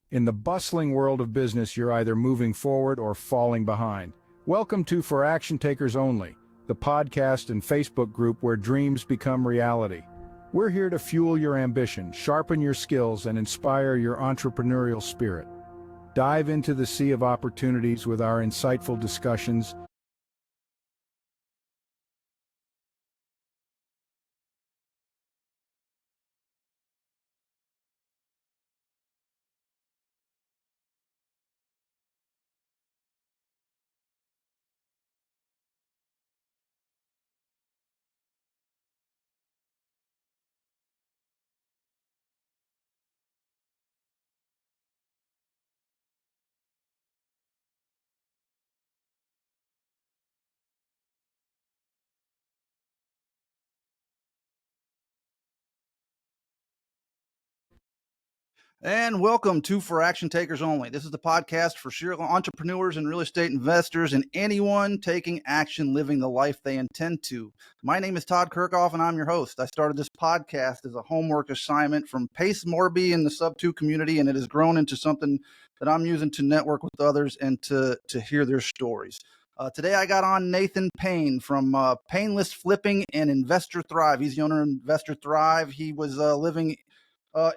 In the bustling world of business, you're either moving forward or falling behind. Welcome to For Action Takers Only, the podcast and Facebook group where dreams become reality. We're here to fuel your ambition, sharpen your skills, and inspire your entrepreneurial spirit. Dive into the sea of opportunities with our insightful discussions. And welcome to For Action Takers Only. This is the podcast for serial entrepreneurs and real estate investors and anyone taking action, living the life they intend to. My name is Todd Kirchhoff, and I'm your host. I started this podcast as a homework assignment from Pace Morby in the Sub-2 community, and it has grown into something that I'm using to network with others and to hear their stories. Today, I got on Nathan Payne from Painless Flipping and Investor Thrive. He's the owner of Investor Thrive. He was living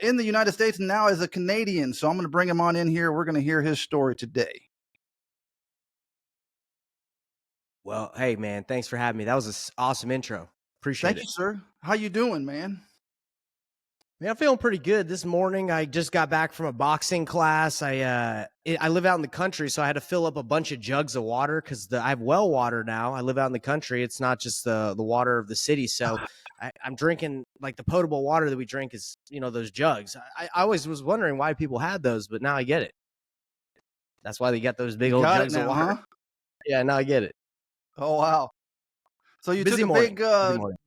in the United States and now as a Canadian. So I'm going to bring him on in here. We're going to hear his story today. Well, hey, man, thanks for having me. That was an awesome intro. Appreciate it. Thank you, sir. How you doing, man? Man, I'm feeling pretty good. This morning, I just got back from a boxing class. I live out in the country, so I had to fill up a bunch of jugs of water because I have well water now. I live out in the country. It's not just the water of the city. So I'm drinking, like, the potable water that we drink is, those jugs. I always was wondering why people had those, but now I get it. That's why they got those big old jugs of water. Huh? Yeah, now I get it. Oh, wow. So you took a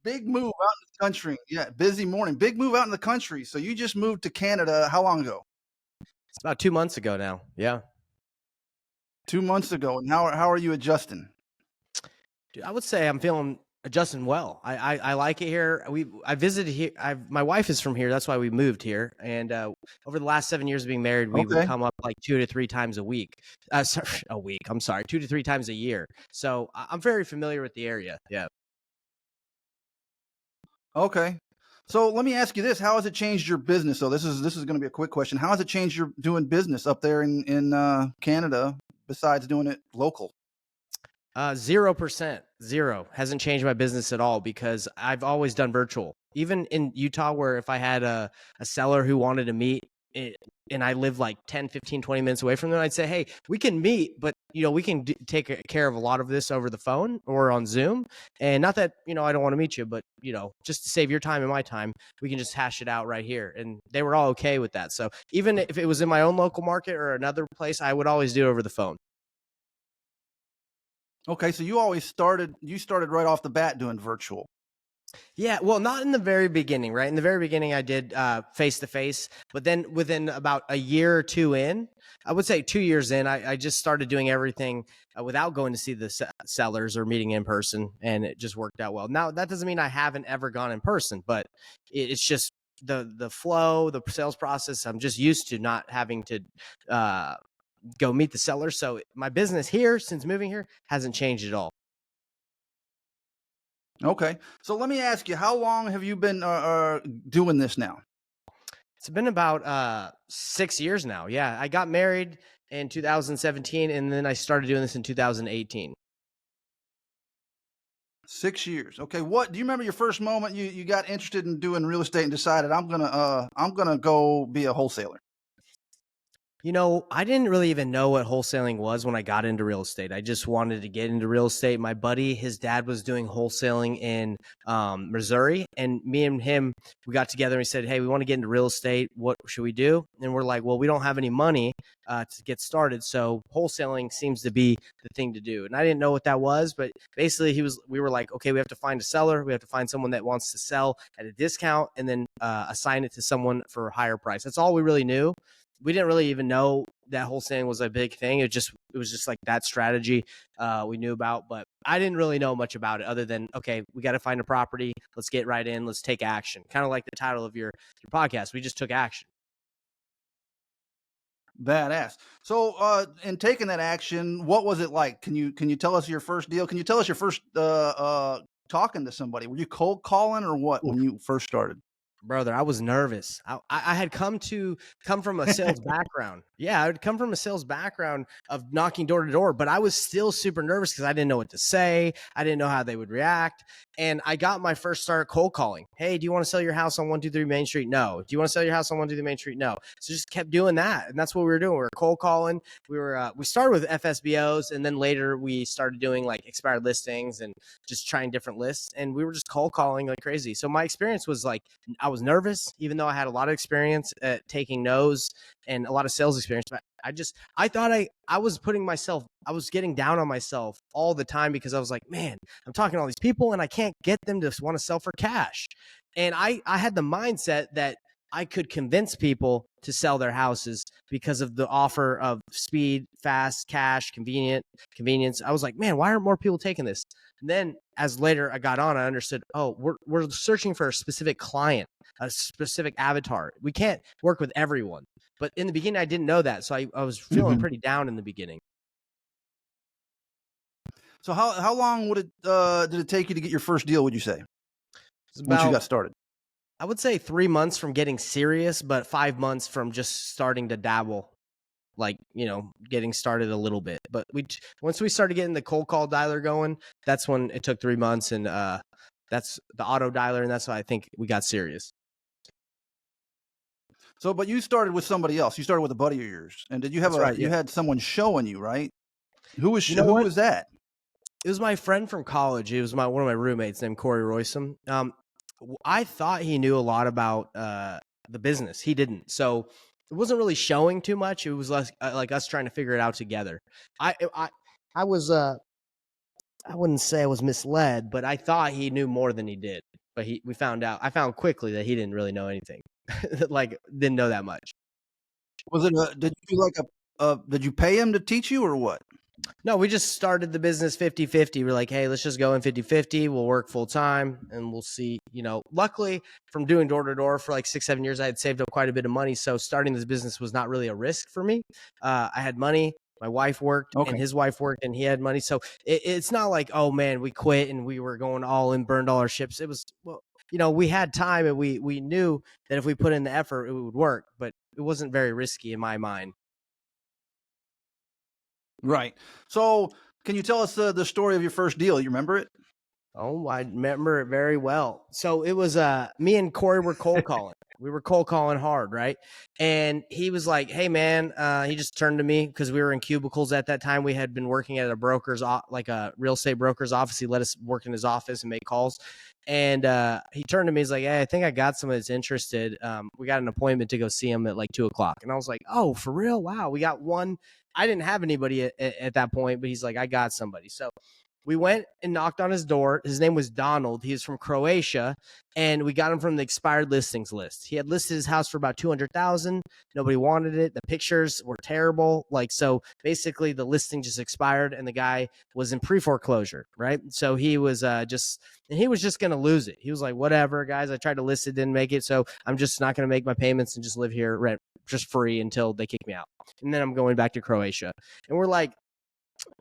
big move out in the country. Yeah, busy morning. Big move out in the country. So you just moved to Canada how long ago? It's about 2 months ago now. Yeah. 2 months ago. And how are you adjusting? Dude, I would say I'm feeling adjusting well. I like it here. I visited here. My wife is from here. That's why we moved here. And over the last 7 years of being married, we would come up like 2 to 3 times a week. 2 to 3 times a year. So I'm very familiar with the area. Yeah. Okay. So let me ask you this: how has it changed your business? So this is going to be a quick question. How has it changed your doing business up there in Canada besides doing it local? 0%. Zero. Hasn't changed my business at all because I've always done virtual. Even in Utah, where if I had a seller who wanted to meet and I live like 10, 15, 20 minutes away from them, I'd say, hey, we can meet, but we can take care of a lot of this over the phone or on Zoom. And not that, I don't want to meet you, but, just to save your time and my time, we can just hash it out right here. And they were all okay with that. So even if it was in my own local market or another place, I would always do it over the phone. Okay, so you started right off the bat doing virtual. Yeah, well, not in the very beginning, right? In the very beginning, I did face-to-face, but then within about a year or two in, I would say 2 years in, I just started doing everything without going to see the sellers or meeting in person, and it just worked out well. Now, that doesn't mean I haven't ever gone in person, but it's just the flow, the sales process, I'm just used to not having to go meet the seller. So my business here, since moving here, hasn't changed at all. Okay. So let me ask you, how long have you been doing this now? It's been about 6 years now. Yeah. I got married in 2017, and then I started doing this in 2018. 6 years. Okay. What do you remember your first moment you got interested in doing real estate and decided I'm gonna go be a wholesaler? I didn't really even know what wholesaling was when I got into real estate. I just wanted to get into real estate. My buddy, his dad was doing wholesaling in Missouri, and me and him, we got together and we said, hey, we want to get into real estate. What should we do? And we're like, well, we don't have any money to get started. So wholesaling seems to be the thing to do. And I didn't know what that was, but basically we were like, okay, we have to find a seller. We have to find someone that wants to sell at a discount and then assign it to someone for a higher price. That's all we really knew. We didn't really even know that wholesaling was a big thing. It was just like that strategy we knew about, but I didn't really know much about it other than, okay, we got to find a property. Let's get right in. Let's take action. Kind of like the title of your podcast. We just took action. Badass. So, in taking that action, what was it like? Can you tell us your first deal? Can you tell us your first talking to somebody? Were you cold calling or what when you first started? Brother, I was nervous. I had come from a sales background. Yeah, I would come from a sales background of knocking door to door, but I was still super nervous because I didn't know what to say. I didn't know how they would react. And I got my first start cold calling. Hey, do you want to sell your house on 123 Main Street? No. Do you want to sell your house on 123 Main Street? No. So just kept doing that. And that's what we were doing. We were cold calling. We started with FSBOs, and then later we started doing like expired listings and just trying different lists. And we were just cold calling like crazy. So my experience was like, I was nervous, even though I had a lot of experience at taking no's and a lot of sales experience. But I thought I was I was getting down on myself all the time because I was like, man, I'm talking to all these people and I can't get them to want to sell for cash. And I had the mindset that I could convince people to sell their houses because of the offer of speed, fast, cash, convenience. I was like, man, why aren't more people taking this? And then as later I got on, I understood, oh, we're searching for a specific client, a specific avatar. We can't work with everyone. But in the beginning, I didn't know that. So I was feeling pretty down in the beginning. So how long did it take you to get your first deal? Would you say It's once you about, got started? I would say 3 months from getting serious, but 5 months from just starting to dabble, like, getting started a little bit. But once we started getting the cold call dialer going, that's when it took 3 months. And that's the auto dialer. And that's why I think we got serious. So, but you started with somebody else. You started with a buddy of yours, and did you have That's right, you yeah. had someone showing you, right? Who was You know who what? was that? It was my friend from college. It was one of my roommates named Corey Royston. I thought he knew a lot about the business. He didn't. So it wasn't really showing too much. It was less like us trying to figure it out together. I was I wouldn't say I was misled, but I thought he knew more than he did. But I found quickly that he didn't really know anything. Like, didn't know that much. Was it did you do like did you pay him to teach you or what? No, we just started the business 50-50. We're like, hey, let's just go in 50-50. We'll work full time and we'll see. Luckily from doing door to door for like 6-7 years, I had saved up quite a bit of money. So starting this business was not really a risk for me. I had money. My wife worked and his wife worked and he had money. So it's not like, oh man, we quit and we were going all in, burned all our ships. It was, we had time and we knew that if we put in the effort, it would work, but it wasn't very risky in my mind. Right. So, can you tell us the story of your first deal? You remember it? Oh, I remember it very well. So it was me and Corey were cold calling. We were cold calling hard, right? And he was like, hey man, he just turned to me because we were in cubicles at that time. We had been working at like a real estate broker's office. He let us work in his office and make calls. And he turned to me, he's like, hey, I think I got somebody that's interested. We got an appointment to go see him at like 2:00. And I was like, oh, for real? Wow. We got one. I didn't have anybody at that point, but he's like, I got somebody. So we went and knocked on his door. His name was Donald. He was from Croatia, and we got him from the expired listings list. He had listed his house for about 200,000. Nobody wanted it. The pictures were terrible. So basically the listing just expired, and the guy was in pre-foreclosure, right? So he was just going to lose it. He was like, whatever, guys. I tried to list it, didn't make it, so I'm just not going to make my payments and just live here rent just free until they kick me out. And then I'm going back to Croatia. And we're like,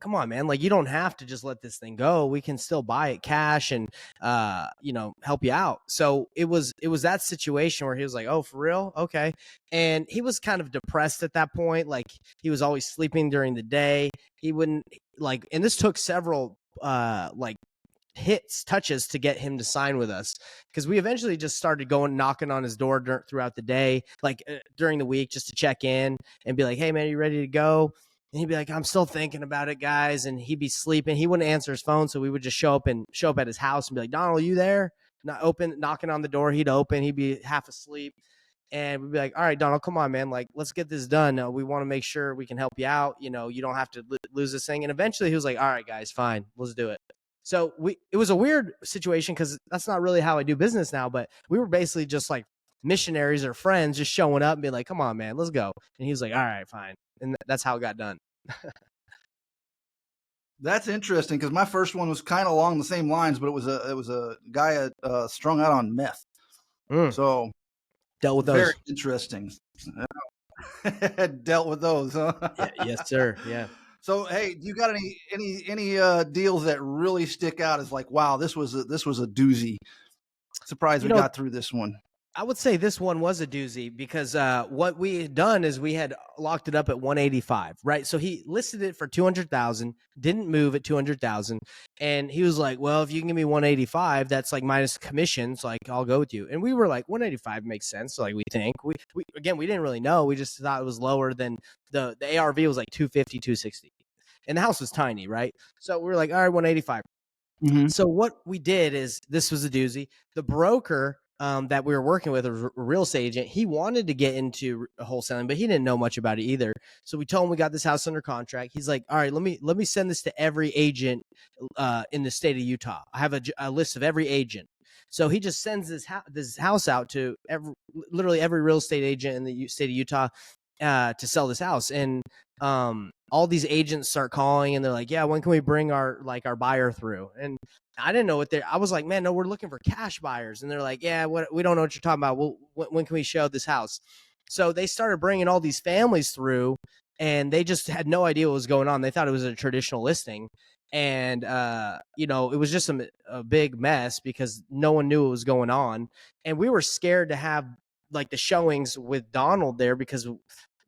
come on, man. Like, you don't have to just let this thing go. We can still buy it cash and, help you out. So it was that situation where he was like, oh, for real? Okay. And he was kind of depressed at that point. Like, he was always sleeping during the day. He wouldn't and this took several, touches to get him to sign with us, because we eventually just started going knocking on his door throughout the day, during the week, just to check in and be like, hey man, are you ready to go? And he'd be like, I'm still thinking about it, guys. And he'd be sleeping. He wouldn't answer his phone. So we would just show up at his house and be like, Donald, are you there? Knocking on the door. He'd open. He'd be half asleep. And we'd be like, all right, Donald, come on, man. Like, let's get this done. We want to make sure we can help you out. You don't have to lose this thing. And eventually he was like, all right, guys, fine. Let's do it. So it was a weird situation because that's not really how I do business now. But we were basically just like missionaries or friends just showing up and being like, come on, man, let's go. And he was like, all right, fine. And that's how it got done. That's interesting because my first one was kind of along the same lines, but it was a guy strung out on meth. So dealt with those. Very interesting. Dealt with those, huh? Yeah, yes, sir. Yeah. So, hey, you got any deals that really stick out as like, wow, this was a doozy. Surprised You we know, got through this one. I would say this one was a doozy because what we had done is we had locked it up at 185, right? So he listed it for 200,000, didn't move at 200,000, and he was like, "Well, if you can give me 185, that's like minus commissions. Like, I'll go with you." And we were like, 185 makes sense. Like, we think we again, we didn't really know. We just thought it was lower than the ARV was like 250, 260, and the house was tiny, right? So we were like, "All right, 185." Mm-hmm. So what we did is this was a doozy. The broker that we were working with, a real estate agent, he wanted to get into wholesaling, but he didn't know much about it either. So we told him we got this house under contract. He's like, "All right, let me send this to every agent in the state of Utah. I have a list of every agent." So he just sends this house out to literally every real estate agent in the state of Utah to sell this house. And all these agents start calling and they're like, "Yeah, when can we bring our buyer through?" And I didn't know what I was like, "Man, no, we're looking for cash buyers." And they're like, "Yeah, we don't know what you're talking about. Well, when can we show this house?" So they started bringing all these families through, and they just had no idea what was going on. They thought it was a traditional listing. And it was just a big mess because no one knew what was going on. And we were scared to have like the showings with Donald there because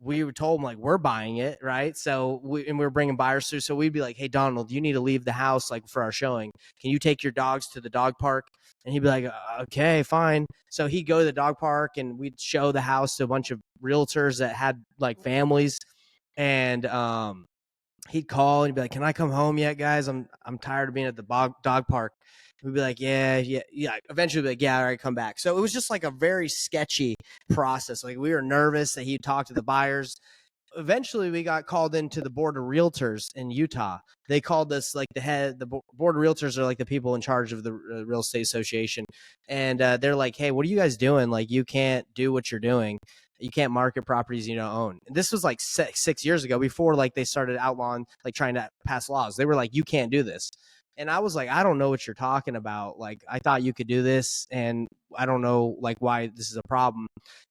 we were told like we're buying it, right? So we were bringing buyers through. So we'd be like, "Hey, Donald, you need to leave the house like for our showing. Can you take your dogs to the dog park?" And he'd be like, "Okay, fine." So he'd go to the dog park and we'd show the house to a bunch of realtors that had like families. And he'd call and he'd be like, "Can I come home yet, guys? I'm tired of being at the dog park." We'd be like, yeah. Eventually, we'd be like, "Yeah, all right, come back." So it was just like a very sketcy process. Like we were nervous that he'd talk to the buyers. Eventually, we got called into the board of realtors in Utah. They called us like the board of realtors are like the people in charge of the real estate association. And they're like, "Hey, what are you guys doing? Like, you can't do what you're doing. You can't market properties you don't own." And this was like 6 years ago before like they started outlawing, like trying to pass laws. They were like, "You can't do this." And I was like, "I don't know what you're talking about. Like, I thought you could do this. And I don't know like why this is a problem."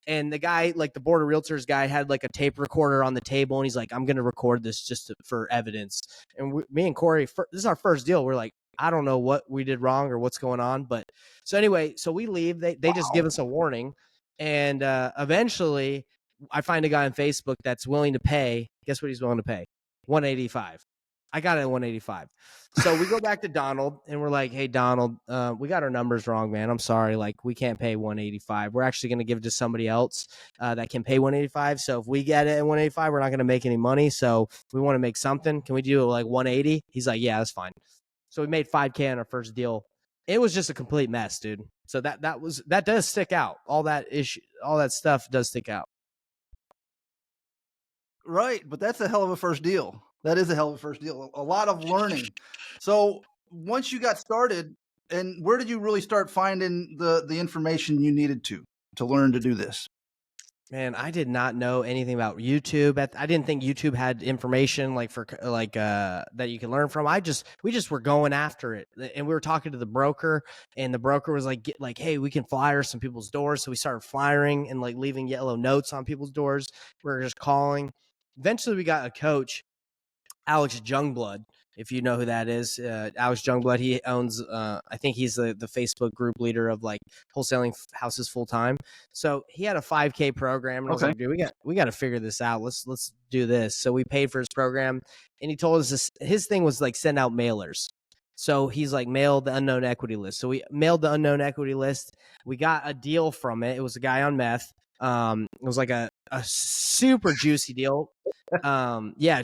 And the guy, like the board of realtors guy, had like a tape recorder on the table. And he's like, "I'm going to record this just for evidence." And me and Corey, this is our first deal. We're like, I don't know what we did wrong or what's going on. But so anyway, so we leave. They just give us a warning. And eventually I find a guy on Facebook that's willing to pay. Guess what he's willing to pay? 185. I got it at 185. So we go back to Donald and we're like, "Hey, Donald, we got our numbers wrong, man. I'm sorry. Like, we can't pay 185. We're actually going to give it to somebody else that can pay 185. So if we get it at 185, we're not going to make any money. So we want to make something. Can we do it like 180? He's like, "Yeah, that's fine." So we made 5K on our first deal. It was just a complete mess, dude. So that does stick out. All that stuff does stick out. Right, but that's a hell of a first deal. That is a hell of a first deal. A lot of learning. So once you got started, and where did you really start finding the information you needed to learn to do this? Man, I did not know anything about YouTube. I didn't think YouTube had information like for like that you can learn from. We just were going after it, and we were talking to the broker, and the broker was like, "Hey, we can flyer some people's doors." So we started flyering and like leaving yellow notes on people's doors. We were just calling. Eventually, we got a coach, Alex Jungblood, if you know who that is. Alex Jungblood, he owns, I think he's the Facebook group leader of like wholesaling houses full time. So he had a 5K program, and I was like, "Dude, we got to figure this out. Let's do this." So we paid for his program, and he told us his thing was like send out mailers. So he's like, mail the unknown equity list. So we mailed the unknown equity list. We got a deal from it. It was a guy on meth. It was like a super juicy deal.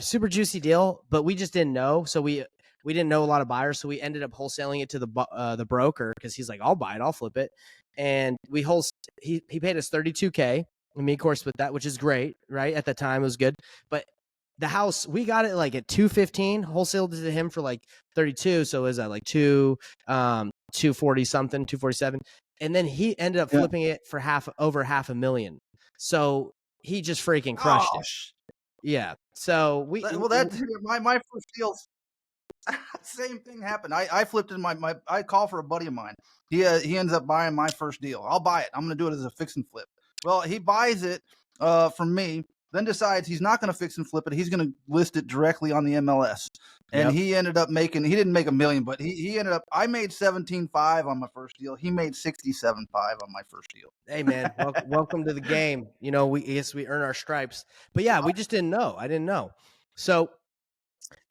Super juicy deal, but we just didn't know. So we didn't know a lot of buyers. So we ended up wholesaling it to the broker because he's like, "I'll buy it, I'll flip it." And he paid us $32K. And me, of course, with that, which is great, right? At the time, it was good. But the house, we got it like at 215, wholesaled it to him for like 32. So is that like 240 something, 247? And then he ended up flipping it for over $500,000. So he just freaking crushed it. Yeah. So my first deal, same thing happened. I flipped in I call for a buddy of mine. He ends up buying my first deal. I'll buy it. I'm going to do it as a fix and flip. Well, he buys it from me. then decides he's not going to fix and flip it. He's going to list it directly on the MLS. And he ended up making, he didn't make $1 million, but he ended up, I made 17.5 on my first deal. He made 67.5 on my first deal. Hey man, welcome to the game. You know, we earn our stripes, but yeah, we just didn't know. I didn't know. So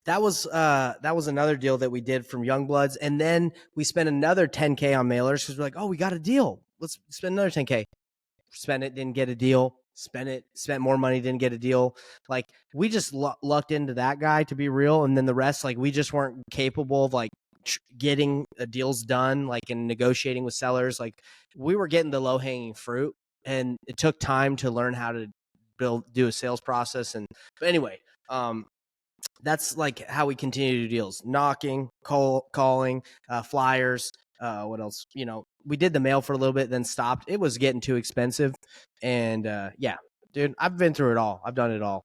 that was another deal that we did from Youngbloods. And then we spent another 10K on mailers because we're like, oh, we got a deal. Let's spend another 10K. Spent it, didn't get a deal. Spent more money, didn't get a deal. Like we just lucked into that guy, to be real. And then the rest, like we just weren't capable of like getting deals done, like in negotiating with sellers. Like we were getting the low hanging fruit, and it took time to learn how to do a sales process. But anyway, that's like how we continue to do deals: knocking, calling, flyers. What else? You know, we did the mail for a little bit, then stopped. It was getting too expensive. And yeah, dude, I've been through it all. I've done it all.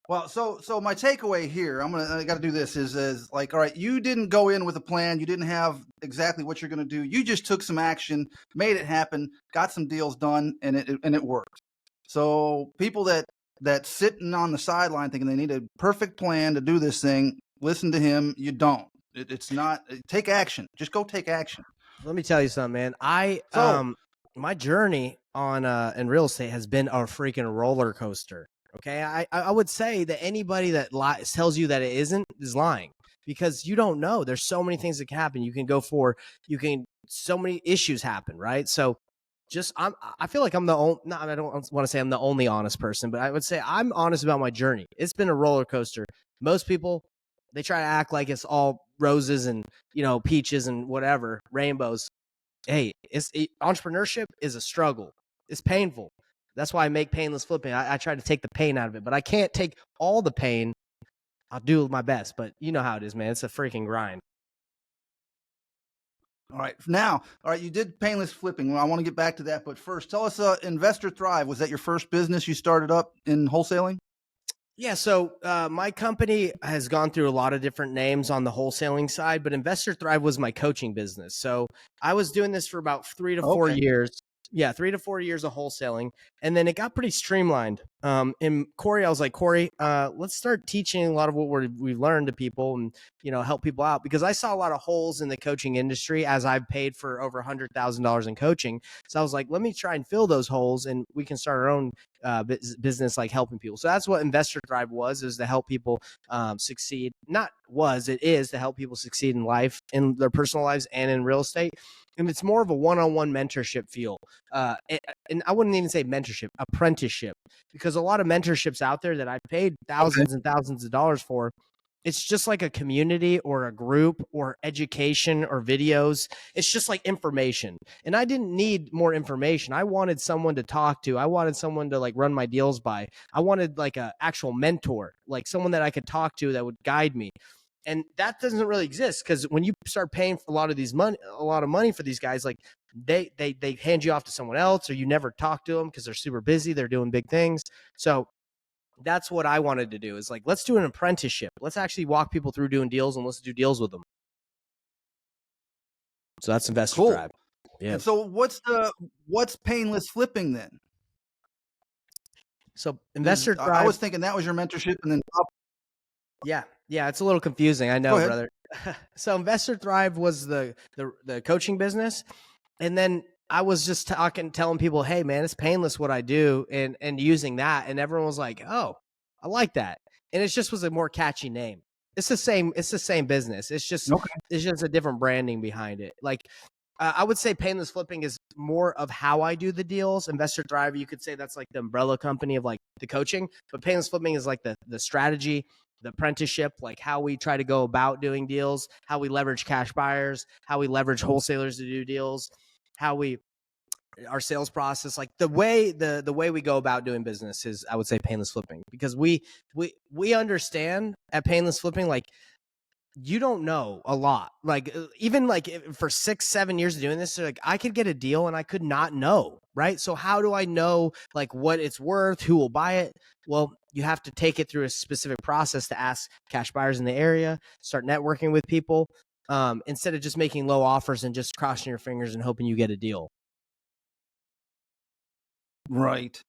Well, so my takeaway here, I got to do this is like, all right, you didn't go in with a plan. You didn't have exactly what you're going to do. You just took some action, made it happen, got some deals done, and it worked. So people that sitting on the sideline thinking they need a perfect plan to do this thing, listen to him. You don't. It's not. Take action. Just go take action. Let me tell you something, man. My journey on in real estate has been a freaking roller coaster. Okay, I would say that anybody that tells you that it isn't is lying, because you don't know. There's so many things that can happen. So many issues happen, right? So I feel like I'm the only, I don't want to say I'm the only honest person, but I would say I'm honest about my journey. It's been a roller coaster. Most people, they try to act like it's all roses and, you know, peaches and whatever, rainbows. Hey, entrepreneurship is a struggle. It's painful. That's why I make painless flipping. I try to take the pain out of it, but I can't take all the pain. I'll do my best, but you know how it is, man. It's a freaking grind. All right. Now, all right, you did painless flipping. Well, I want to get back to that, but first, tell us, Investor Thrive, was that your first business you started up in wholesaling? Yeah, so my company has gone through a lot of different names on the wholesaling side, but Investor Thrive was my coaching business. So I was doing this for about 3 to 4 years. Yeah, 3 to 4 years of wholesaling. And then it got pretty streamlined. And Corey, I was like, Corey, let's start teaching a lot of what we've learned to people and, you know, help people out, because I saw a lot of holes in the coaching industry as I've paid for over $100,000 in coaching. So I was like, let me try and fill those holes and we can start our own business, like helping people. So that's what Investor Thrive is to help people succeed. It is to help people succeed in life, in their personal lives and in real estate. And it's more of a one-on-one mentorship feel. And I wouldn't even say mentorship, apprenticeship, because a lot of mentorships out there that I've paid thousands and thousands of dollars for, it's just like a community or a group or education or videos. It's just like information. And I didn't need more information. I wanted someone to talk to. I wanted someone to like run my deals by. I wanted like an actual mentor, like someone that I could talk to that would guide me. And that doesn't really exist, because when you start paying for a lot of money for these guys, like they hand you off to someone else, or you never talk to them because they're super busy. They're doing big things. So that's what I wanted to do, is like, let's do an apprenticeship. Let's actually walk people through doing deals, and let's do deals with them. So that's Investor Thrive. Yeah. And so what's painless flipping then? So Investor Thrive, I was thinking that was your mentorship, and then yeah, it's a little confusing. I know, brother. So Investor Thrive was the coaching business. And then I was just telling people, hey man, it's painless what I do, and using that. And everyone was like, oh, I like that. And it just was a more catchy name. It's the same business. It's just a different branding behind it. Like I would say painless flipping is more of how I do the deals. Investor Thrive, you could say that's like the umbrella company of like the coaching, but painless flipping is like the strategy, the apprenticeship, like how we try to go about doing deals, how we leverage cash buyers, how we leverage wholesalers to do deals, our sales process, like the way we go about doing business is, I would say, painless flipping, because we understand at painless flipping, like you don't know a lot. Like even like for 6-7 years of doing this, like I could get a deal and I could not know, right? So how do I know like what it's worth, who will buy it? Well, you have to take it through a specific process to ask cash buyers in the area, start networking with people, instead of just making low offers and just crossing your fingers and hoping you get a deal. Right.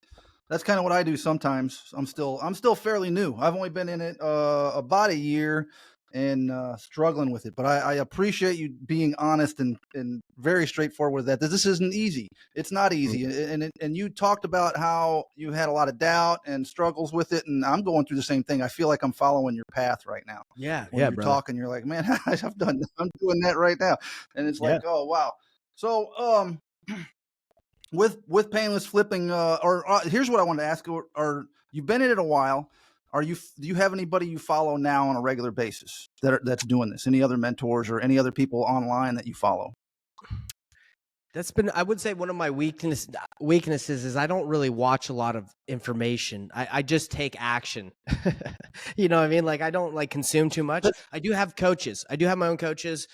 That's kind of what I do sometimes. I'm still fairly new. I've only been in it about a year and struggling with it. But I appreciate you being honest and very straightforward with that. This isn't easy. It's not Mm. easy. And you talked about how you had a lot of doubt and struggles with it. And I'm going through the same thing. I feel like I'm following your path right now. Yeah, When yeah, you're brother. talking, you're like, man, I'm doing that right now. And it's Yeah. like, oh wow. So with painless flipping here's what I wanted to ask, are you've been in it a while, do you have anybody you follow now on a regular basis that's doing this, any other mentors or any other people online that you follow? That's been, I would say, one of my weaknesses is I don't really watch a lot of information. I just take action. You know what I mean? Like I don't like consume too much. I do have coaches. I do have my own coaches.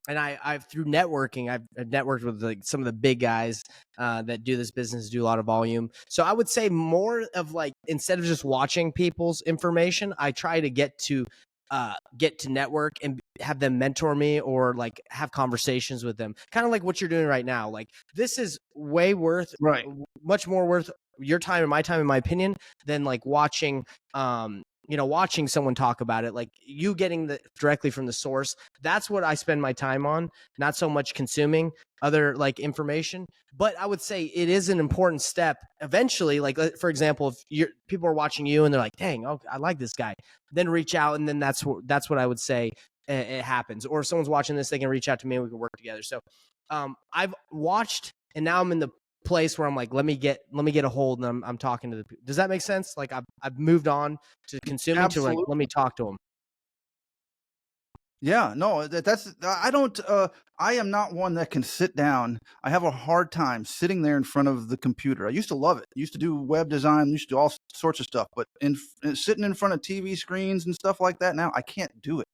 And I've through networking, I've networked with like some of the big guys that do this business, do a lot of volume. So I would say more of like, instead of just watching people's information, I try to get to network and have them mentor me or like have conversations with them, kind of like what you're doing right now. Like this is Right. much more worth your time and my time, in my opinion, than like watching watching someone talk about it. Like you getting the directly from the source, that's what I spend my time on, not so much consuming other like information. But I would say it is an important step eventually. Like for example, if people are watching you and they're like, dang, oh, I like this guy, then reach out, and then that's what I would say it happens. Or if someone's watching this, they can reach out to me and we can work together. So I've watched, and now I'm in the place where I'm like, let me get a hold, and I'm talking to the people. Does that make sense? Like I've moved on to consuming to like, Absolutely. let me talk to them. Yeah, no, that's I don't I am not one that can sit down. I have a hard time sitting there in front of the computer. I used to love it. I used to do web design, used to do all sorts of stuff, but sitting in front of TV screens and stuff like that now, I can't do it.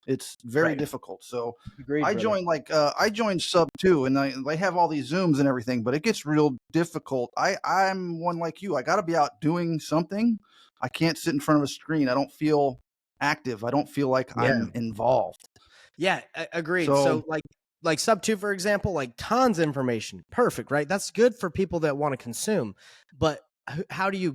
It's very Right. difficult. So Agreed, brother. I joined Sub 2, and they have all these Zooms and everything, but it gets real difficult. I'm one like you. I got to be out doing something. I can't sit in front of a screen. I don't feel active. I don't feel like Yeah. I'm involved. Yeah, agreed. So So like sub 2, for example, like tons of information. Perfect, right? That's good for people that want to consume. But how do you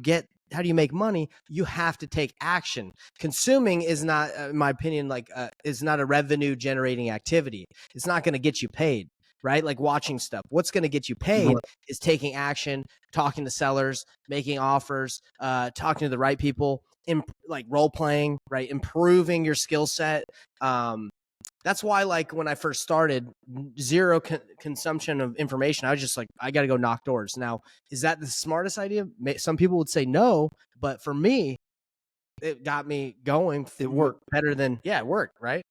make money? You have to take action. Consuming is not, in my opinion, like is not a revenue generating activity. It's not going to get you paid, right? Like watching stuff. What's going to get you paid is taking action, talking to sellers, making offers, talking to the right people, like role playing, right? Improving your skill set. That's why, like, when I first started, zero consumption of information. I was just like, I got to go knock doors. Now, is that the smartest idea? Some people would say no, but for me, it got me going. it worked. Better than, yeah, it worked, right?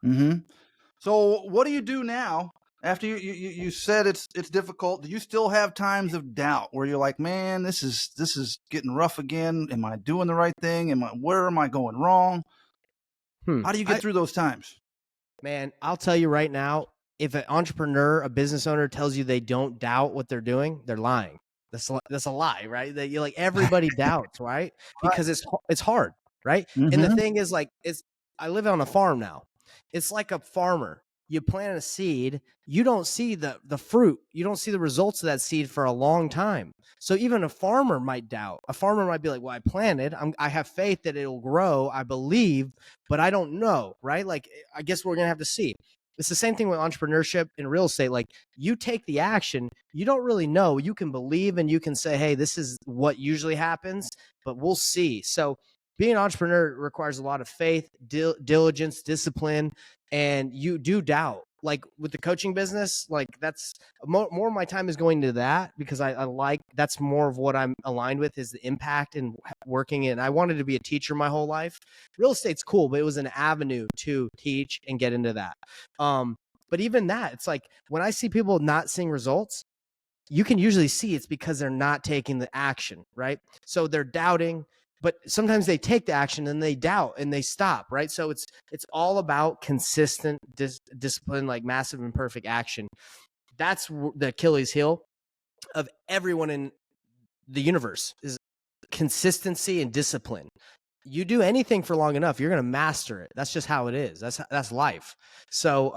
Hmm. So what do you do now? After you said it's difficult, do you still have times of doubt where you're like, man, this is getting rough again? Am I doing the right thing? Where am I going wrong? How do you get I through those times? Man, I'll tell you right now, if an entrepreneur, a business owner tells you they don't doubt what they're doing, they're lying. That's a lie, right? That you like everybody doubts, right? Because it's hard, right? And the Mm-hmm. thing is, like, I live on a farm now. It's like a farmer. You plant a seed, you don't see the fruit, you don't see the results of that seed for a long time. So even a farmer might doubt. A farmer might be like, "Well, I planted. I have faith that it'll grow. I believe, but I don't know." Right? Like, I guess we're gonna have to see. It's the same thing with entrepreneurship in real estate. Like, you take the action, you don't really know. You can believe and you can say, hey, this is what usually happens, but we'll see. So being an entrepreneur requires a lot of faith, diligence, discipline, and you do doubt. Like with the coaching business, like that's more of my time is going to that because I like, that's more of what I'm aligned with, is the impact and working. And I wanted to be a teacher my whole life. Real estate's cool, but it was an avenue to teach and get into that. But even that, it's like when I see people not seeing results, you can usually see it's because they're not taking the action, right? So they're doubting, but sometimes they take the action and they doubt and they stop, right? So it's all about consistent discipline, like massive and perfect action. That's the Achilles heel of everyone in the universe, is consistency and discipline. You do anything for long enough, you're going to master it. That's just how it is. That's life. So,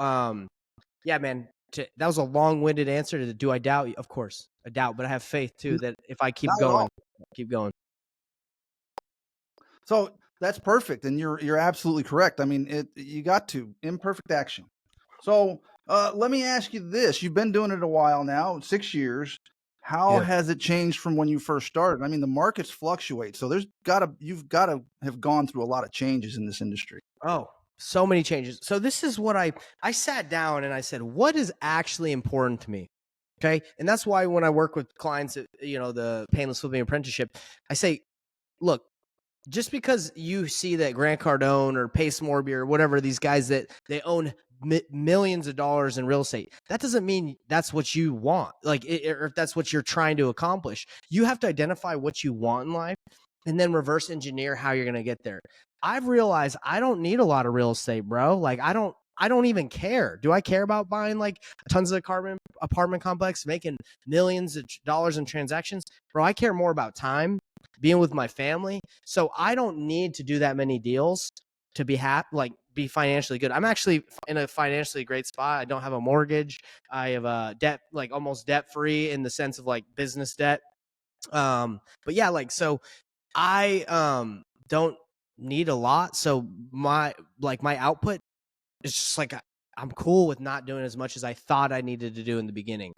yeah, man, that was a long-winded answer to do I doubt? Of course, I doubt, but I have faith too that if I keep Not at all. keep going. So that's perfect, and you're absolutely correct. I mean, you got to imperfect action. So let me ask you this: you've been doing it a while now, 6 years. How Yeah. has it changed from when you first started? I mean, the markets fluctuate, so you've got to have gone through a lot of changes in this industry. Oh, so many changes. So this is what I sat down and I said, what is actually important to me? Okay. And that's why when I work with clients at, the painless flipping apprenticeship, I say, look, just because you see that Grant Cardone or Pace Morby or whatever, these guys that they own millions of dollars in real estate, that doesn't mean that's what you want. Like, or if that's what you're trying to accomplish, you have to identify what you want in life and then reverse engineer how you're going to get there. I've realized I don't need a lot of real estate, bro. Like, I don't even care. Do I care about buying like tons of apartment complex, making millions of dollars in transactions? Bro, I care more about time, being with my family. So I don't need to do that many deals to be happy, like be financially good. I'm actually in a financially great spot. I don't have a mortgage. I have a debt, like almost debt free in the sense of like business debt. But yeah, like, so I don't need a lot. So my output is just like, I'm cool with not doing as much as I thought I needed to do in the beginning.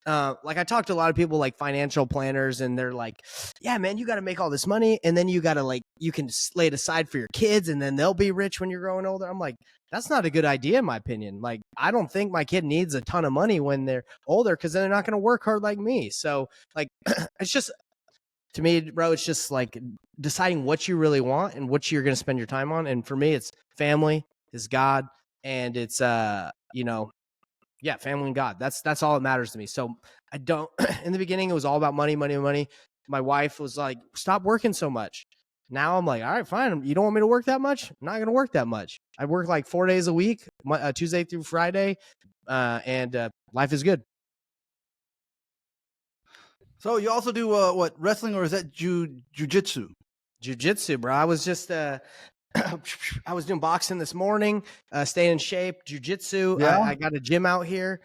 Like I talked to a lot of people like financial planners and they're like, yeah, man, you got to make all this money. And then you got to like, you can lay it aside for your kids and then they'll be rich when you're growing older. I'm like, that's not a good idea in my opinion. Like, I don't think my kid needs a ton of money when they're older, because they're not going to work hard like me. So like, it's just, to me, bro, it's just like deciding what you really want and what you're going to spend your time on. And for me, it's family, is God, and it's family and God. That's all that matters to me. So I don't. In the beginning, it was all about money, money, money. My wife was like, "Stop working so much." Now I'm like, "All right, fine. You don't want me to work that much? I'm not going to work that much. I work like 4 days a week, Tuesday through Friday, and life is good." So you also do what, wrestling, or is that jujitsu? Jiu-jitsu, bro. I was just I was doing boxing this morning, staying in shape, jiu-jitsu. Yeah. I got a gym out here.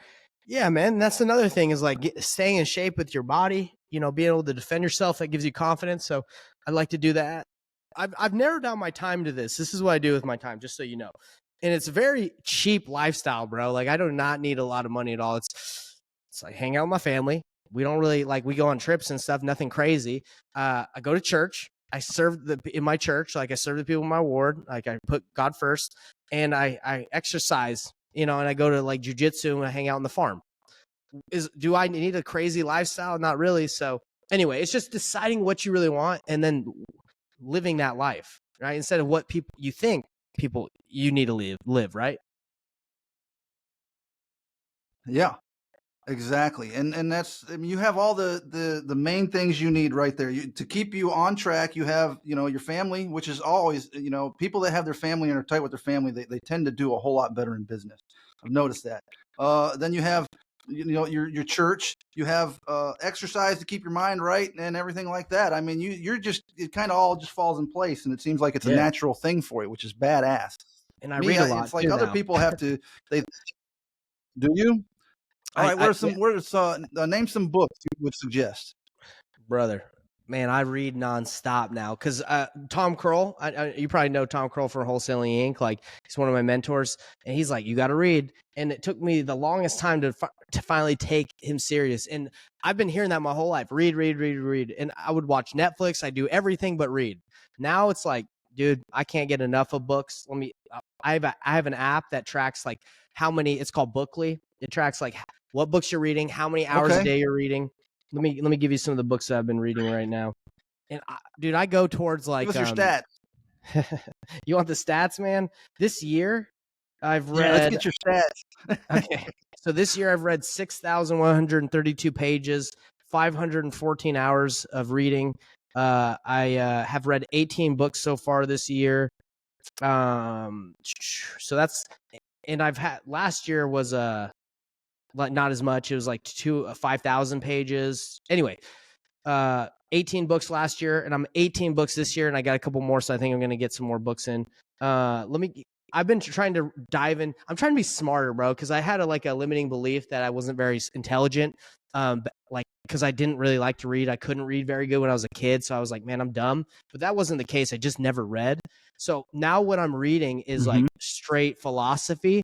Yeah, man. That's another thing is like staying in shape with your body, being able to defend yourself. That gives you confidence. So I like to do that. I've narrowed down my time to this. This is what I do with my time, just so you know. And it's a very cheap lifestyle, bro. Like, I do not need a lot of money at all. It's like hang out with my family. We don't really like, we go on trips and stuff, nothing crazy. I go to church. I serve in my church. Like, I serve the people in my ward. Like, I put God first, and I exercise, and I go to like jujitsu and I hang out on the farm. Do I need a crazy lifestyle? Not really. So anyway, it's just deciding what you really want and then living that life, right? Instead of what people you think people you need to live, right? Yeah. Exactly, and that's, I mean, you have all the main things you need right there. To keep you on track, you have your family, which is always, people that have their family and are tight with their family, they tend to do a whole lot better in business. I've noticed that. Then you have your church, you have exercise to keep your mind right and everything like that. I mean, you're just, it kind of all just falls in place, and it seems like it's a natural thing for you, which is badass. And I read a lot. It's like too other now. people have to. They do you? All right, name some books you would suggest. Brother, man, I read nonstop now because Tom Kroll, you probably know Tom Kroll for Wholesaling Inc. Like, he's one of my mentors, and he's like, you got to read. And it took me the longest time to finally take him serious. And I've been hearing that my whole life: read, read, read, read. And I would watch Netflix. I do everything but read. Now it's like, dude, I can't get enough of books. I have an app that tracks like how many. It's called Bookly. It tracks like what books you're reading, how many hours a day you're reading. Let me give you some of the books that I've been reading right now. And dude, I go towards like, give us your stats. You want the stats, man? This year I've read. Yeah, let's get your stats. Okay. So this year I've read 6,132 pages, 514 hours of reading. I have read 18 books so far this year. So that's, and I've had, last year was like not as much. It was like 5,000 pages. Anyway, 18 books last year, and I'm 18 books this year, and I got a couple more, so I think I'm going to get some more books in. Let me I've been trying to dive in. I'm trying to be smarter, bro, because I had a limiting belief that I wasn't very intelligent. Like, because I didn't really like to read. I couldn't read very good when I was a kid. So I was like, man, I'm dumb. But that wasn't the case. I just never read. So now what I'm reading is like straight philosophy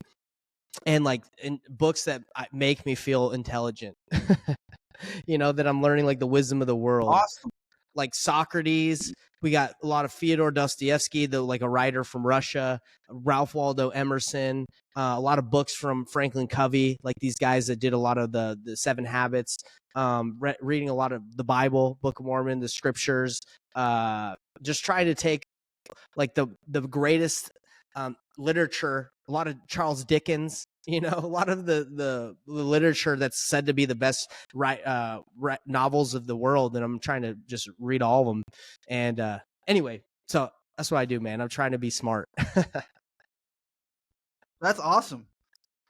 and like in books that make me feel intelligent. That I'm learning like the wisdom of the world. Awesome. Like Socrates. We got a lot of Fyodor Dostoevsky, like a writer from Russia, Ralph Waldo Emerson, a lot of books from Franklin Covey, like these guys that did a lot of the 7 Habits, reading a lot of the Bible, Book of Mormon, the scriptures, just try to take like the greatest literature, a lot of Charles Dickens, a lot of the literature that's said to be the best novels of the world. And I'm trying to just read all of them. And anyway, so that's what I do, man. I'm trying to be smart. That's awesome.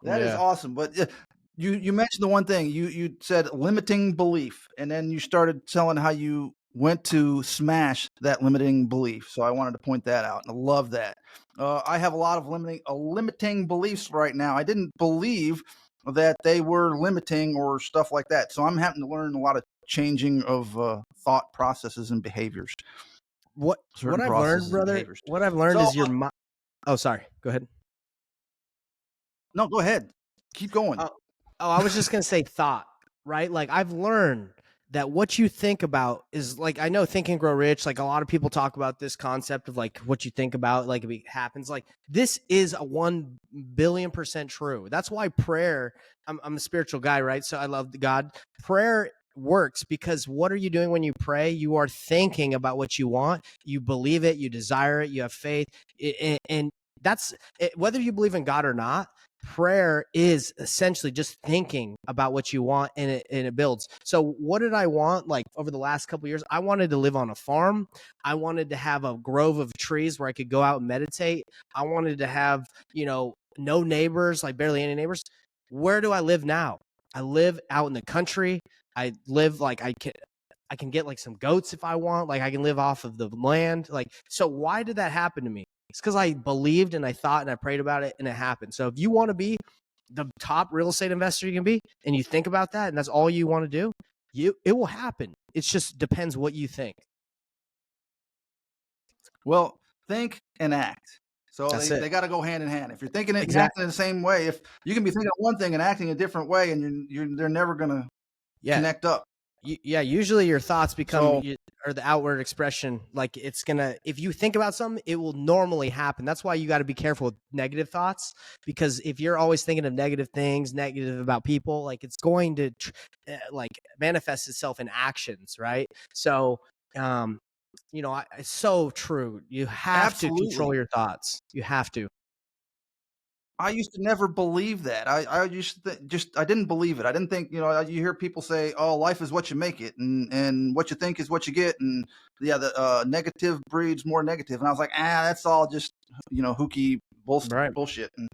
That is awesome. But you mentioned the one thing you said, limiting belief, and then you started telling how you went to smash that limiting belief. So I wanted to point that out, and I love that. I have a lot of limiting beliefs right now. I didn't believe that they were limiting or stuff like that. So I'm having to learn a lot of changing of thought processes and behaviors. What I've learned, brother, what I've learned is your mind. Oh, sorry. Go ahead. No, go ahead. Keep going. I was just going to say thought, right? Like I've learned that what you think about is like, I know Think and Grow Rich, like a lot of people talk about this concept of like what you think about, like if it happens, like this is a 1,000,000,000% true. That's why prayer, I'm a spiritual guy, right? So I love God. Prayer works because what are you doing when you pray? You are thinking about what you want. You believe it, you desire it, you have faith. And that's whether you believe in God or not. Prayer is essentially just thinking about what you want, and it builds. So what did I want? Like over the last couple of years, I wanted to live on a farm. I wanted to have a grove of trees where I could go out and meditate. I wanted to have, no neighbors, like barely any neighbors. Where do I live now? I live out in the country. I live like I can get like some goats if I want. Like I can live off of the land. Like, so why did that happen to me? It's because I believed and I thought and I prayed about it and it happened. So if you want to be the top real estate investor you can be, and you think about that and that's all you want to do, it will happen. It just depends what you think. Well, think and act. So they got to go hand in hand. If you're thinking it and acting in the same way, if you can be thinking one thing and acting a different way, and they're never going to connect up. Usually your thoughts become or the outward expression. Like it's gonna, if you think about something, it will normally happen. That's why you got to be careful with negative thoughts, because if you're always thinking of negative things, negative about people, like it's going to like manifest itself in actions, right? So it's so true. You have to control your thoughts. You have to. I used to never believe that. I used to I didn't believe it. I didn't think, you hear people say, "Oh, life is what you make it, and what you think is what you get," and the negative breeds more negative. And I was like, that's all just hooky bullshit. And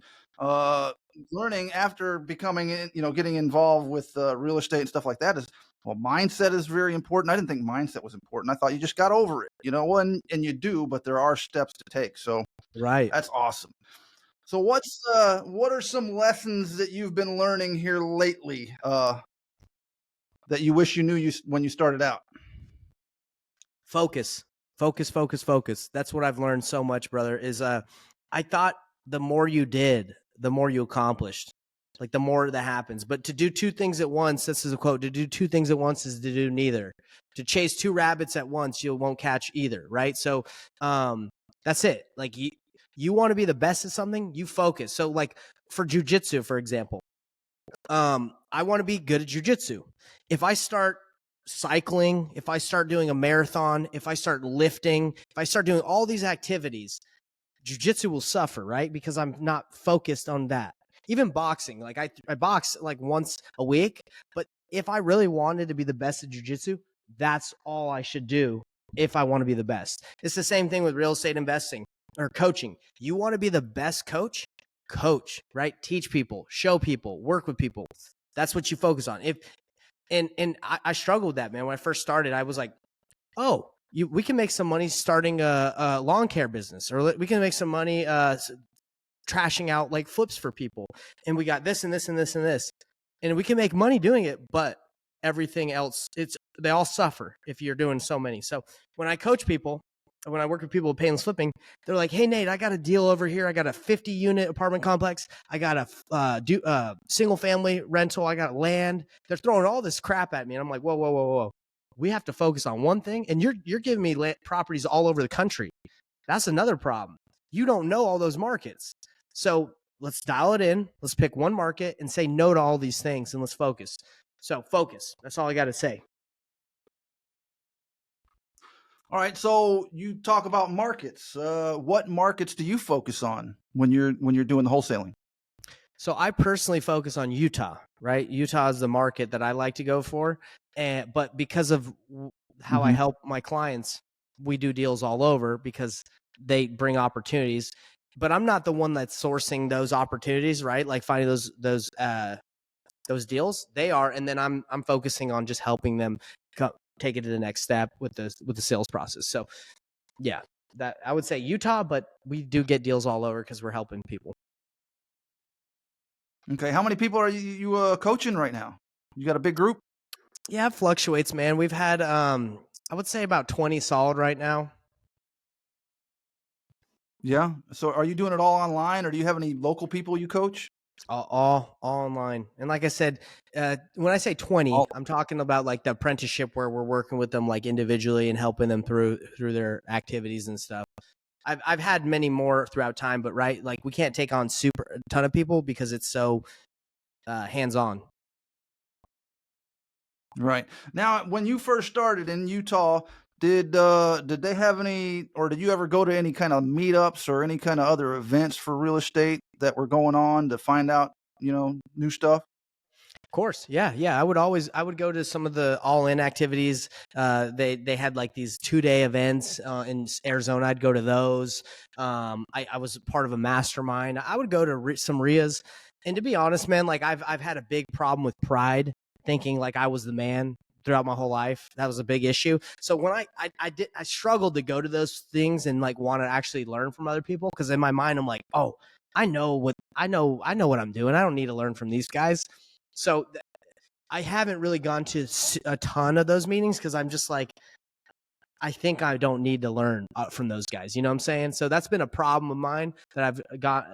learning after becoming, getting involved with real estate and stuff like that is, well, mindset is very important. I didn't think mindset was important. I thought you just got over it, and you do, but there are steps to take. So that's awesome. So what are some lessons that you've been learning here lately that you wish you knew when you started out? Focus. That's what I've learned so much, brother, is I thought the more you did, the more you accomplished. Like the more that happens. But to do 2 things at once, this is a quote, to do 2 things at once is to do neither. To chase 2 rabbits at once, you won't catch either, right? So that's it. Like you want to be the best at something, you focus. So like for jujitsu, for example, I want to be good at jujitsu. If I start cycling, if I start doing a marathon, if I start lifting, if I start doing all these activities, jujitsu will suffer, right? Because I'm not focused on that. Even boxing, like I box like once a week, but if I really wanted to be the best at jujitsu, that's all I should do if I want to be the best. It's the same thing with real estate investing or coaching. You want to be the best coach, right? Teach people, show people, work with people. That's what you focus on. I struggled with that, man. When I first started, I was like, we can make some money starting a lawn care business, or we can make some money trashing out like flips for people, and we got this and this and this and this, and we can make money doing it, but everything else, they all suffer if you're doing so many. So when I coach people, when I work with people with painless flipping, they're like, hey, Nate, I got a deal over here. I got a 50 unit apartment complex. I got a single family rental. I got land. They're throwing all this crap at me. And I'm like, whoa, whoa, whoa, whoa. We have to focus on one thing. And you're giving me properties all over the country. That's another problem. You don't know all those markets. So let's dial it in. Let's pick one market and say no to all these things, and let's focus. So focus. That's all I got to say. All right, so you talk about markets. What markets do you focus on when you're doing the wholesaling? So I personally focus on Utah, right? Utah is the market that I like to go for, but because of how I help my clients, we do deals all over because they bring opportunities. But I'm not the one that's sourcing those opportunities, right? Like finding those deals. They are, and then I'm focusing on just helping them take it to the next step with the sales process. So yeah, that I would say Utah, but we do get deals all over because we're helping people. Okay, how many people are you coaching right now? You got a big group? Yeah, it fluctuates, man. We've had I would say about 20 solid right now. Yeah. So are you doing it all online, or do you have any local people you coach? All online. And like I said, when I say 20, I'm talking about like the apprenticeship where we're working with them like individually and helping them through their activities and stuff. I've had many more throughout time, but right, like we can't take on a ton of people because it's so hands-on. Right. Now, when you first started in Utah, did they have any, or did you ever go to any kind of meetups or any kind of other events for real estate that were going on to find out, new stuff? Of course. Yeah. I would go to some of the all-in activities. They had like these 2-day events in Arizona. I'd go to those. I was part of a mastermind. I would go to some RIAs. And to be honest, man, like I've had a big problem with pride, thinking like I was the man throughout my whole life. That was a big issue. So when I struggled to go to those things and like want to actually learn from other people, because in my mind I'm like, oh, I know what I'm doing. I don't need to learn from these guys. So I haven't really gone to a ton of those meetings because I'm just like, I think I don't need to learn from those guys. You know what I'm saying? So that's been a problem of mine that I've got.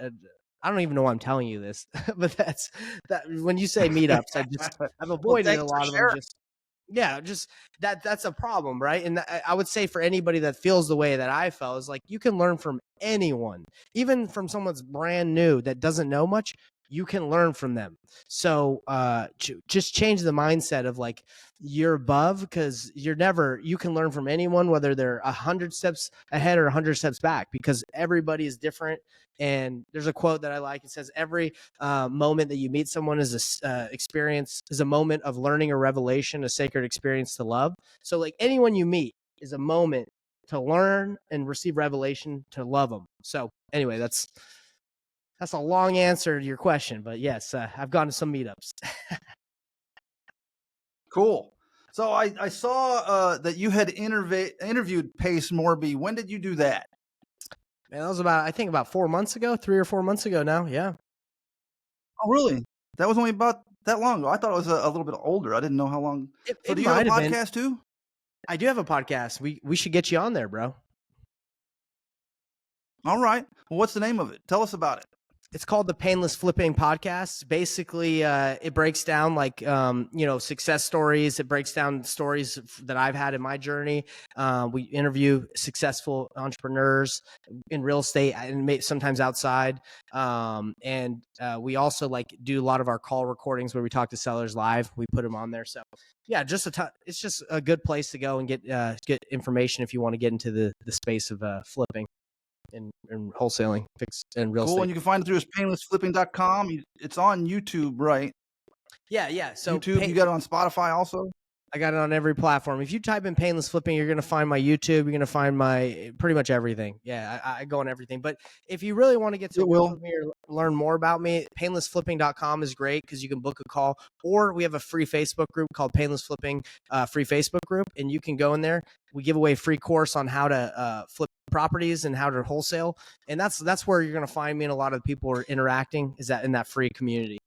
I don't even know why I'm telling you this, but that's that. When you say meetups, I've avoided a lot of them. Just that's a problem, right? And I would say for anybody that feels the way that I felt, is like you can learn from anyone, even from someone that's brand new that doesn't know much. You can learn from them. So just change the mindset of like you're above, because you can learn from anyone, whether they're 100 steps ahead or 100 steps back, because everybody is different. And there's a quote that I like. It says, every moment that you meet someone is a moment of learning or revelation, a sacred experience to love. So like anyone you meet is a moment to learn and receive revelation to love them. So anyway, that's a long answer to your question, but yes, I've gone to some meetups. Cool. So I saw that you had interviewed Pace Morby. When did you do that? Man, that was about 4 months ago, 3 or 4 months ago now. Yeah. Oh, really? That was only about that long ago. I thought it was a little bit older. I didn't know how long. So do you have a podcast too? I do have a podcast. We should get you on there, bro. All right. Well, what's the name of it? Tell us about it. It's called the Painless Flipping Podcast. Basically, it breaks down like, success stories. It breaks down stories that I've had in my journey. We interview successful entrepreneurs in real estate and sometimes outside. And we also like do a lot of our call recordings where we talk to sellers live. We put them on there. So yeah, it's just a good place to go and get information if you want to get into the space of flipping. In wholesaling, and real estate. Cool, and you can find it through painlessflipping.com. It's on YouTube, right? Yeah. So YouTube, you got it on Spotify also? I got it on every platform. If you type in painless flipping, you're going to find my YouTube. You're going to find my pretty much everything. Yeah, I go on everything. But if you really want to get to It work will. with me or learn more about me, painlessflipping.com is great because you can book a call. Or we have a free Facebook group called Painless Flipping free Facebook group, and you can go in there. We give away a free course on how to flip properties and how to wholesale, and that's where you're going to find me. And a lot of people are interacting is that in that free community.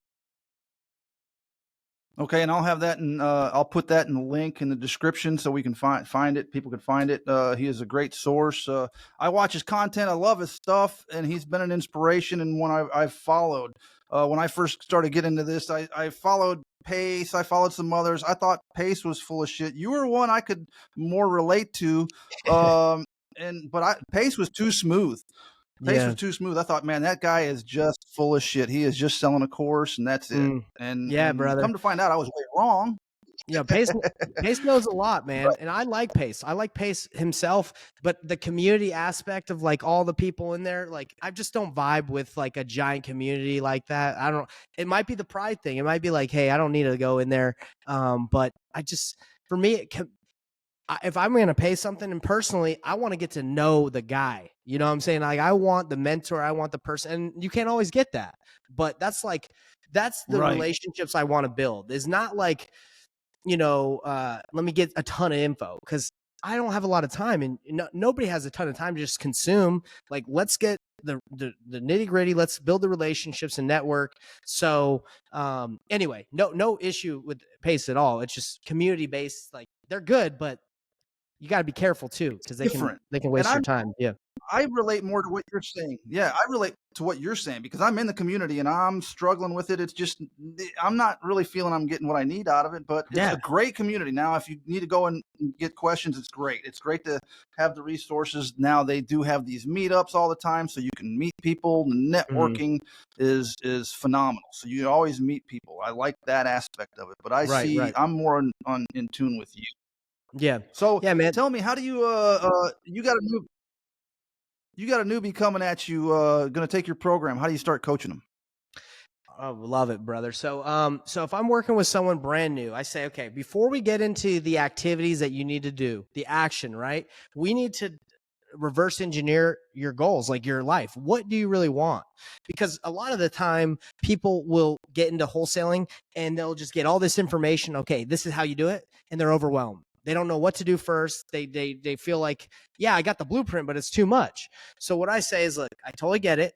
Okay, and I'll have that, and I'll put that in the link in the description so we can find it. People can find it. He is a great source. I watch his content. I love his stuff, and he's been an inspiration and one I've followed. When I first started getting into this, I followed Pace. I followed some others. I thought Pace was full of shit. You were one I could more relate to, but Pace was too smooth. Pace was too smooth. I thought, man, that guy is just full of shit. He is just selling a course, and that's it. And brother. come to find out, I was way wrong. Yeah, Pace knows a lot, man. Right. And I like Pace. I like Pace himself, but the community aspect of like all the people in there, like I just don't vibe with like a giant community like that. I don't. It might be the pride thing. It might be like, hey, I don't need to go in there. But I just, for me, if I'm going to pay something, and personally, I want to get to know the guy. You know what I'm saying? Like I want the mentor, I want the person, and you can't always get that. But that's the Right. relationships I want to build. It's not like, let me get a ton of info because I don't have a lot of time, and nobody has a ton of time to just consume. Like, let's get the nitty gritty. Let's build the relationships and network. So, anyway, no issue with Pace at all. It's just community based. Like they're good, but you got to be careful too because they can waste your time. Yeah. I relate more to what you're saying. Yeah, I relate to what you're saying because I'm in the community and I'm struggling with it. It's just I'm not really feeling I'm getting what I need out of it, but it's a great community. Now, if you need to go and get questions, it's great. It's great to have the resources. Now they do have these meetups all the time, so you can meet people. The networking is phenomenal. So you always meet people. I like that aspect of it, but I'm more in tune with you. Yeah. So yeah, man. Tell me, how do you you got a newbie coming at you, going to take your program. How do you start coaching them? Oh, love it, brother. So, so if I'm working with someone brand new, I say, okay, before we get into the activities that you need to do, the action, right? We need to reverse engineer your goals, like your life. What do you really want? Because a lot of the time people will get into wholesaling and they'll just get all this information. Okay, this is how you do it. And they're overwhelmed. They don't know what to do first. They feel like, yeah, I got the blueprint, but it's too much. So what I say is, look, I totally get it.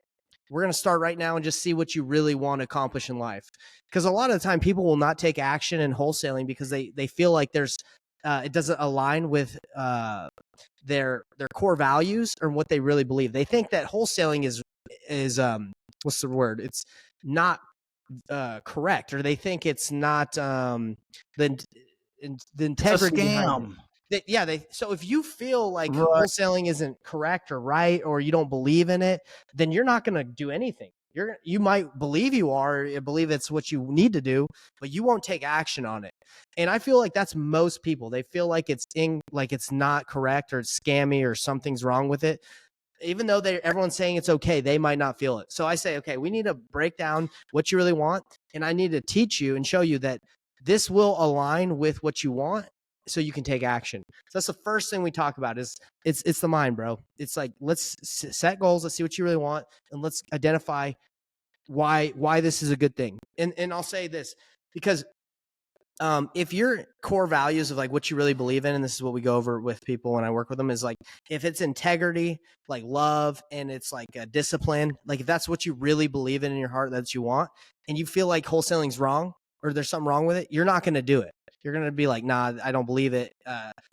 We're going to start right now and just see what you really want to accomplish in life. Because a lot of the time people will not take action in wholesaling because they feel like it doesn't align with their core values or what they really believe. They think that wholesaling is what's the word? It's not correct, or they think it's not the integrity. It's a scam. So if you feel like wholesaling isn't correct or right, or you don't believe in it, then you're not going to do anything. You might believe you are, or believe it's what you need to do, but you won't take action on it. And I feel like that's most people. They feel like it's not correct or it's scammy or something's wrong with it. Even though everyone's saying it's okay, they might not feel it. So I say, okay, we need to break down what you really want, and I need to teach you and show you that this will align with what you want so you can take action. So that's the first thing we talk about is it's the mind, bro. It's like, let's set goals. Let's see what you really want. And let's identify why this is a good thing. And I'll say this because if your core values of like what you really believe in, and this is what we go over with people when I work with them, is like, if it's integrity, like love, and it's like a discipline, like if that's what you really believe in your heart, that's what you want, and you feel like wholesaling's wrong, or there's something wrong with it, you're not going to do it. You're going to be like, nah, I don't believe it.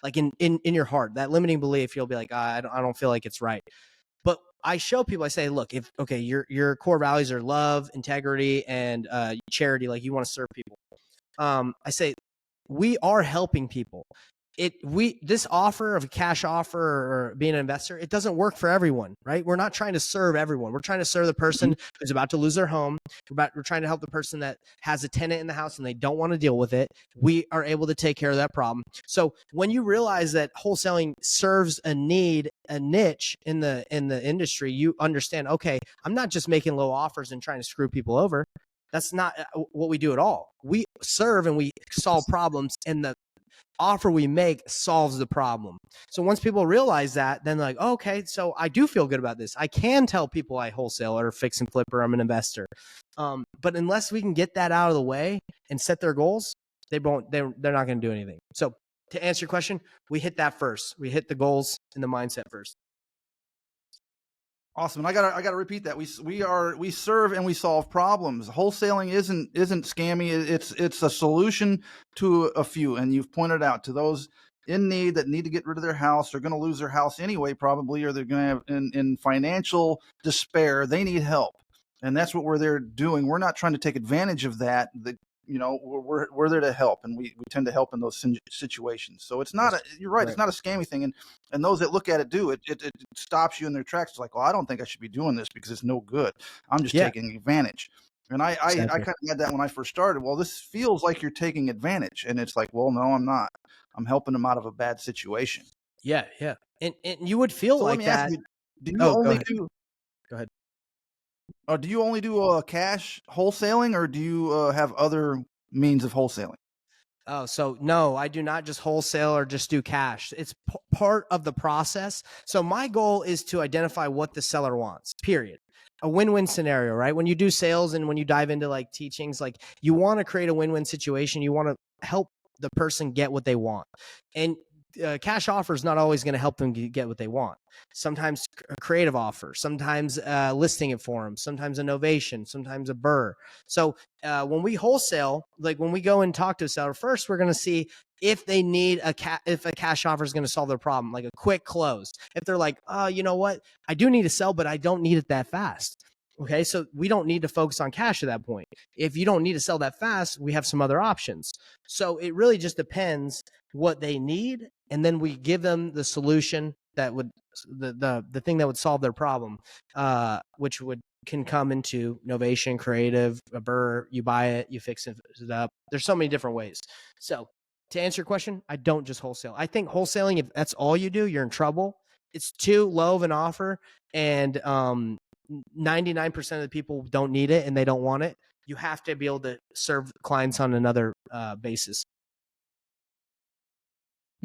Like in your heart, that limiting belief, you'll be like, I don't feel like it's right. But I show people, I say, look, your core values are love, integrity, and charity, like you want to serve people. I say, we are helping people. This offer of a cash offer or being an investor, it doesn't work for everyone, right? We're not trying to serve everyone. We're trying to serve the person who's about to lose their home. We're trying to help the person that has a tenant in the house and they don't want to deal with it. We are able to take care of that problem. So when you realize that wholesaling serves a need, a niche in the industry, you understand, okay, I'm not just making low offers and trying to screw people over. That's not what we do at all. We serve and we solve problems, and offer we make solves the problem. So once people realize that, then they're like, oh, okay, so I do feel good about this. I can tell people I wholesale or fix and flip or I'm an investor. But unless we can get that out of the way and set their goals, they're not going to do anything. So to answer your question, we hit that first. We hit the goals and the mindset first. Awesome. And I gotta repeat that. We serve and we solve problems. Wholesaling isn't scammy. It's a solution to a few. And you've pointed out to those in need that need to get rid of their house. They're going to lose their house anyway, probably, or they're going to have in financial despair. They need help. And that's what we're there doing. We're not trying to take advantage of that. We're there to help, and we tend to help in those situations. So it's not you're right. It's not a scammy thing, and those that look at it do it stops you in their tracks. It's like, well, I don't think I should be doing this because it's no good. I'm just taking advantage. And I kind of had that when I first started. Well, this feels like you're taking advantage, and it's like, well, no, I'm not. I'm helping them out of a bad situation. Yeah, and you would feel so like let me that. Ask you, do you only do? Go ahead. Do you only do cash wholesaling, or do you have other means of wholesaling? Oh, so no, I do not just wholesale or just do cash. It's part of the process. So my goal is to identify what the seller wants, period. A win-win scenario, right? When you do sales and when you dive into like teachings, like you want to create a win-win situation. You want to help the person get what they want. And cash offer is not always going to help them get what they want. Sometimes a creative offer, sometimes listing it for them, sometimes a novation, sometimes a burr. So when we wholesale, like when we go and talk to a seller first, we're going to see if they need if a cash offer is going to solve their problem, like a quick close. If they're like, oh, you know what? I do need to sell, but I don't need it that fast. Okay, so we don't need to focus on cash at that point. If you don't need to sell that fast, we have some other options. So it really just depends what they need, and then we give them the solution that would the thing that would solve their problem, which can come into novation, creative, a burr. You buy it, you fix it up. There's so many different ways. So to answer your question, I don't just wholesale. I think wholesaling, if that's all you do, you're in trouble. It's too low of an offer, and 99% of the people don't need it and they don't want it. You have to be able to serve clients on another basis.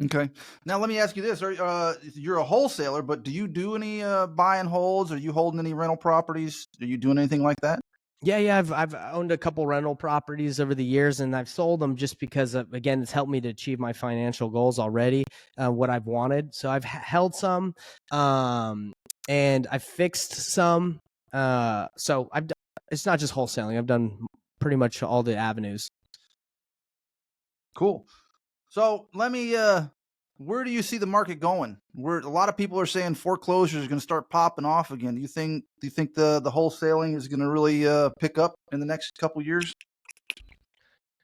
Okay. Now let me ask you this: you're a wholesaler, but do you do any buy and holds? Are you holding any rental properties? Are you doing anything like that? Yeah. I've owned a couple rental properties over the years, and I've sold them just because again, it's helped me to achieve my financial goals already, what I've wanted. So I've held some, and I've fixed some. So it's not just wholesaling. I've done pretty much all the avenues. Cool. So let me, where do you see the market going? Where a lot of people are saying foreclosures are going to start popping off again. Do you think the wholesaling is going to really pick up in the next couple years?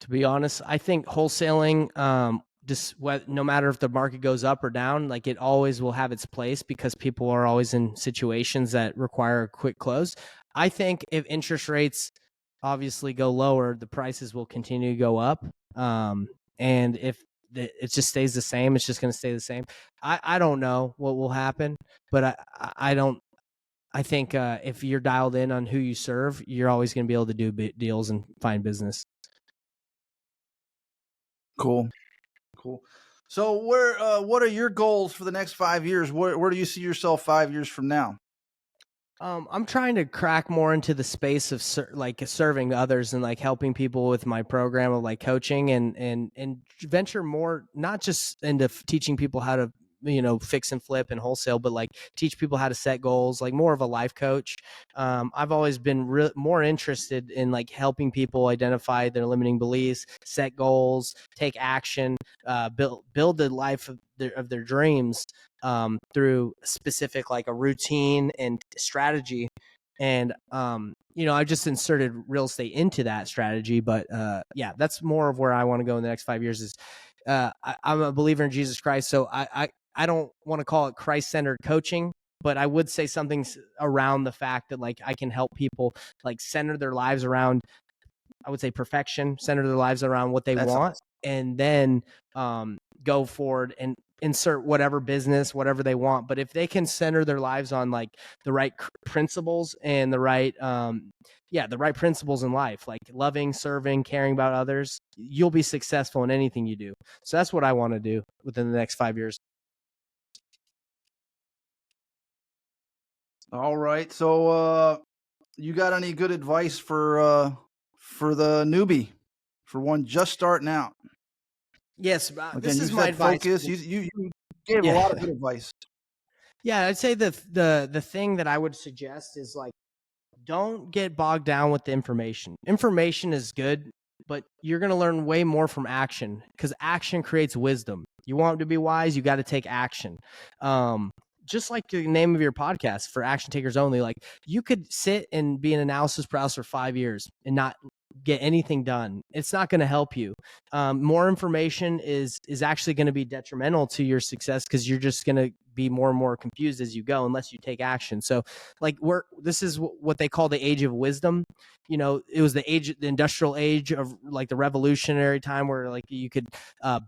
To be honest, I think wholesaling, no matter if the market goes up or down, like it always will have its place because people are always in situations that require a quick close. I think if interest rates obviously go lower, the prices will continue to go up. And if it just stays the same, it's just going to stay the same. I don't know what will happen, but I think if you're dialed in on who you serve, you're always going to be able to do deals and find business. Cool. So what are your goals for the next 5 years? Where do you see yourself 5 years from now? I'm trying to crack more into the space of serving others and like helping people with my program of like coaching and venture more, not just into teaching people how to, fix and flip and wholesale, but like teach people how to set goals, like more of a life coach. I've always been more interested in like helping people identify their limiting beliefs, set goals, take action, build the life of their dreams through specific like a routine and strategy. And I just inserted real estate into that strategy, but yeah, that's more of where I want to go in the next 5 years. Is I'm a believer in Jesus Christ, so I don't want to call it Christ-centered coaching, but I would say something around the fact that like I can help people like center their lives around, I would say perfection, center their lives around what they want. And then go forward and insert whatever business, whatever they want. But if they can center their lives on like the right principles and the right, the right principles in life, like loving, serving, caring about others, you'll be successful in anything you do. So that's what I want to do within the next 5 years. All right. So, you got any good advice for the newbie, for one just starting out? Yes, Again, this you is my said advice. focus. You gave a lot of good advice. Yeah, I'd say the thing that I would suggest is like, don't get bogged down with the information. Information is good, but you're going to learn way more from action, because action creates wisdom. You want to be wise, you got to take action. Just like the name of your podcast, For Action Takers Only, like you could sit and be an analysis paralysis for 5 years and not get anything done. It's not going to help you. More information is actually going to be detrimental to your success, because you're just going to be more and more confused as you go unless you take action. So like this is what they call the age of wisdom. You know, it was the industrial age of like the revolutionary time where like you could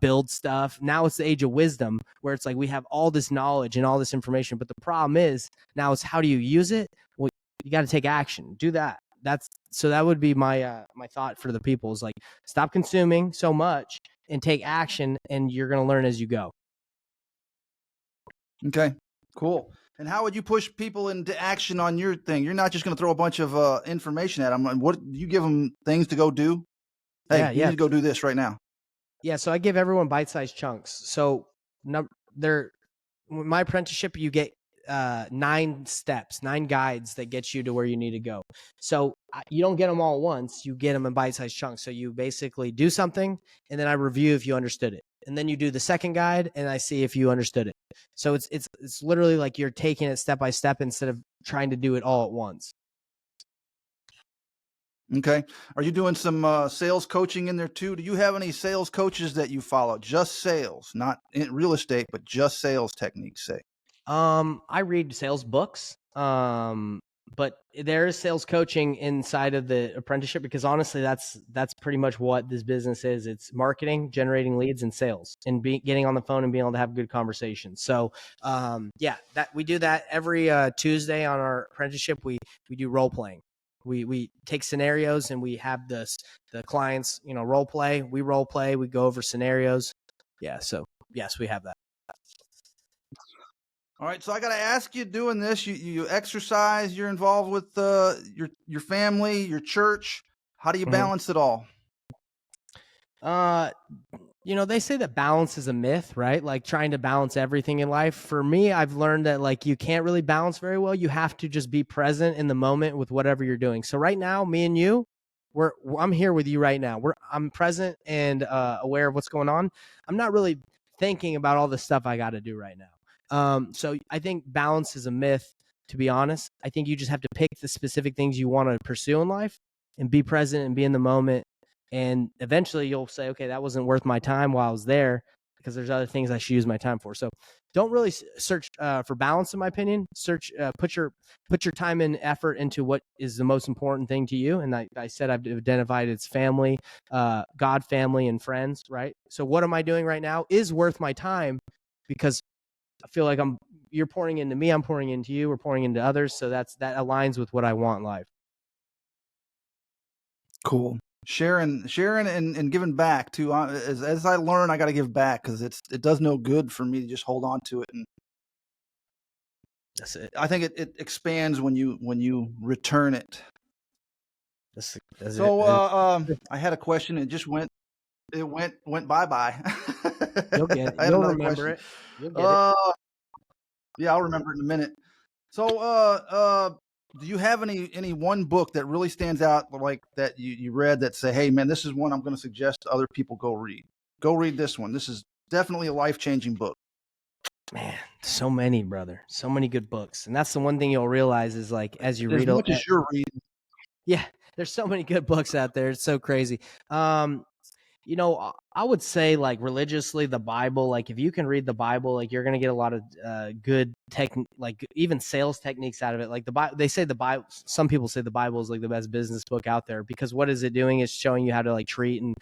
build stuff. Now it's the age of wisdom, where it's like we have all this knowledge and all this information, but the problem is now it's how do you use it? Well, you got to take action. Do that. That would be my my thought for the people is like, stop consuming so much and take action, and you're going to learn as you go. Okay, cool. And how would you push people into action on your thing? You're not just going to throw a bunch of information at them. What you give them things to go do? Hey, you need to go do this right now. Yeah, so I give everyone bite-sized chunks. So my apprenticeship, you get 9 steps, 9 guides that get you to where you need to go. So you don't get them all at once. You get them in bite-sized chunks. So you basically do something, and then I review if you understood it. And then you do the second guide, and I see if you understood it. So it's literally like you're taking it step by step instead of trying to do it all at once. Okay. Are you doing some sales coaching in there too? Do you have any sales coaches that you follow? Just sales, not in real estate, but just sales techniques, say. I read sales books. But there is sales coaching inside of the apprenticeship, because honestly, that's pretty much what this business is. It's marketing, generating leads, and sales, and getting on the phone and being able to have good conversations. So, that we do that every Tuesday on our apprenticeship. We do role playing. We take scenarios and we have the clients, role play. We role play. We go over scenarios. Yeah. So yes, we have that. All right, so I got to ask you, doing this, you exercise, you're involved with your family, your church. How do you balance it all? They say that balance is a myth, right? Like trying to balance everything in life. For me, I've learned that like you can't really balance very well. You have to just be present in the moment with whatever you're doing. So right now, me and you, I'm here with you right now. I'm present and aware of what's going on. I'm not really thinking about all the stuff I got to do right now. So I think balance is a myth, to be honest. I think you just have to pick the specific things you want to pursue in life and be present and be in the moment. And eventually you'll say, okay, that wasn't worth my time while I was there, because there's other things I should use my time for. So don't really search for balance, in my opinion. Put your time and effort into what is the most important thing to you. And I said I've identified it's family, God, family, and friends, right? So what am I doing right now is worth my time, because I feel like you're pouring into me, I'm pouring into you, we're pouring into others. So that aligns with what I want in life. Cool. Sharing and giving back too. As I learn, I got to give back, because it does no good for me to just hold on to it. And that's it. I think it expands when you return it. That's so it. I had a question. It just went bye. You'll get it. You'll remember it. You'll get it. Yeah, I'll remember it in a minute. So, do you have any one book that really stands out, like that you read that say, hey man, this is one I'm going to suggest other people go read? Go read this one. This is definitely a life-changing book. Man, so many, brother. So many good books. And that's the one thing you'll realize is like, as you read, as much as you're reading. Yeah, there's so many good books out there. It's so crazy. I would say like religiously the Bible, like if you can read the Bible, like you're going to get a lot of good like even sales techniques out of it. Like the Bible, they say the Bible, some people say the Bible is like the best business book out there, because what is it doing? It's showing you how to like treat and